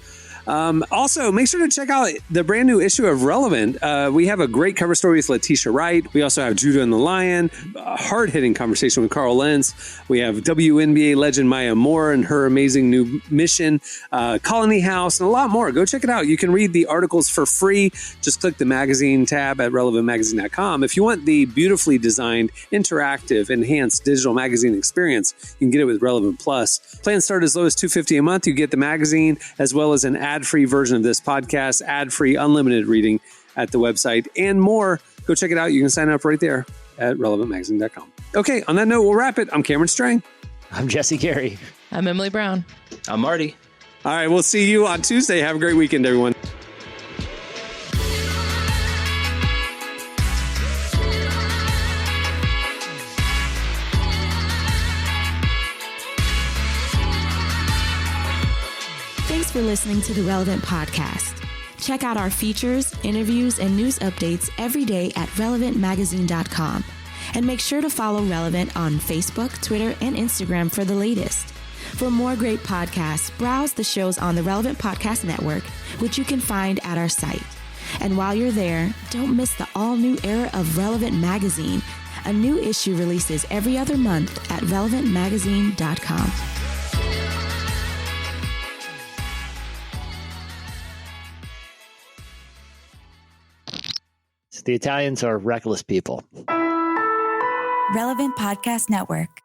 Also, make sure to check out the brand new issue of Relevant. We have a great cover story with Letitia Wright. We also have Judah and the Lion, a hard-hitting conversation with Carl Lentz. We have WNBA legend Maya Moore and her amazing new mission, Colony House, and a lot more. Go check it out. You can read the articles for free. Just click the magazine tab at relevantmagazine.com. If you want the beautifully designed, interactive, enhanced digital magazine experience, you can get it with Relevant Plus. Plans start as low as $250 a month. You get the magazine as well as an ad-free version of this podcast, ad-free, unlimited reading at the website, and more. Go check it out. You can sign up right there at relevantmagazine.com. Okay, on that note, we'll wrap it. I'm Cameron Strang. I'm Jesse Carey. I'm Emily Brown. I'm Marty. All right, we'll see you on Tuesday. Have a great weekend, everyone. Thanks for listening to the Relevant Podcast. Check out our features, interviews, and news updates every day at relevantmagazine.com. And make sure to follow Relevant on Facebook, Twitter, and Instagram for the latest. For more great podcasts, browse the shows on the Relevant Podcast Network, which you can find at our site. And while you're there, don't miss the all-new era of Relevant Magazine. A new issue releases every other month at relevantmagazine.com. The Italians are reckless people. Relevant Podcast Network.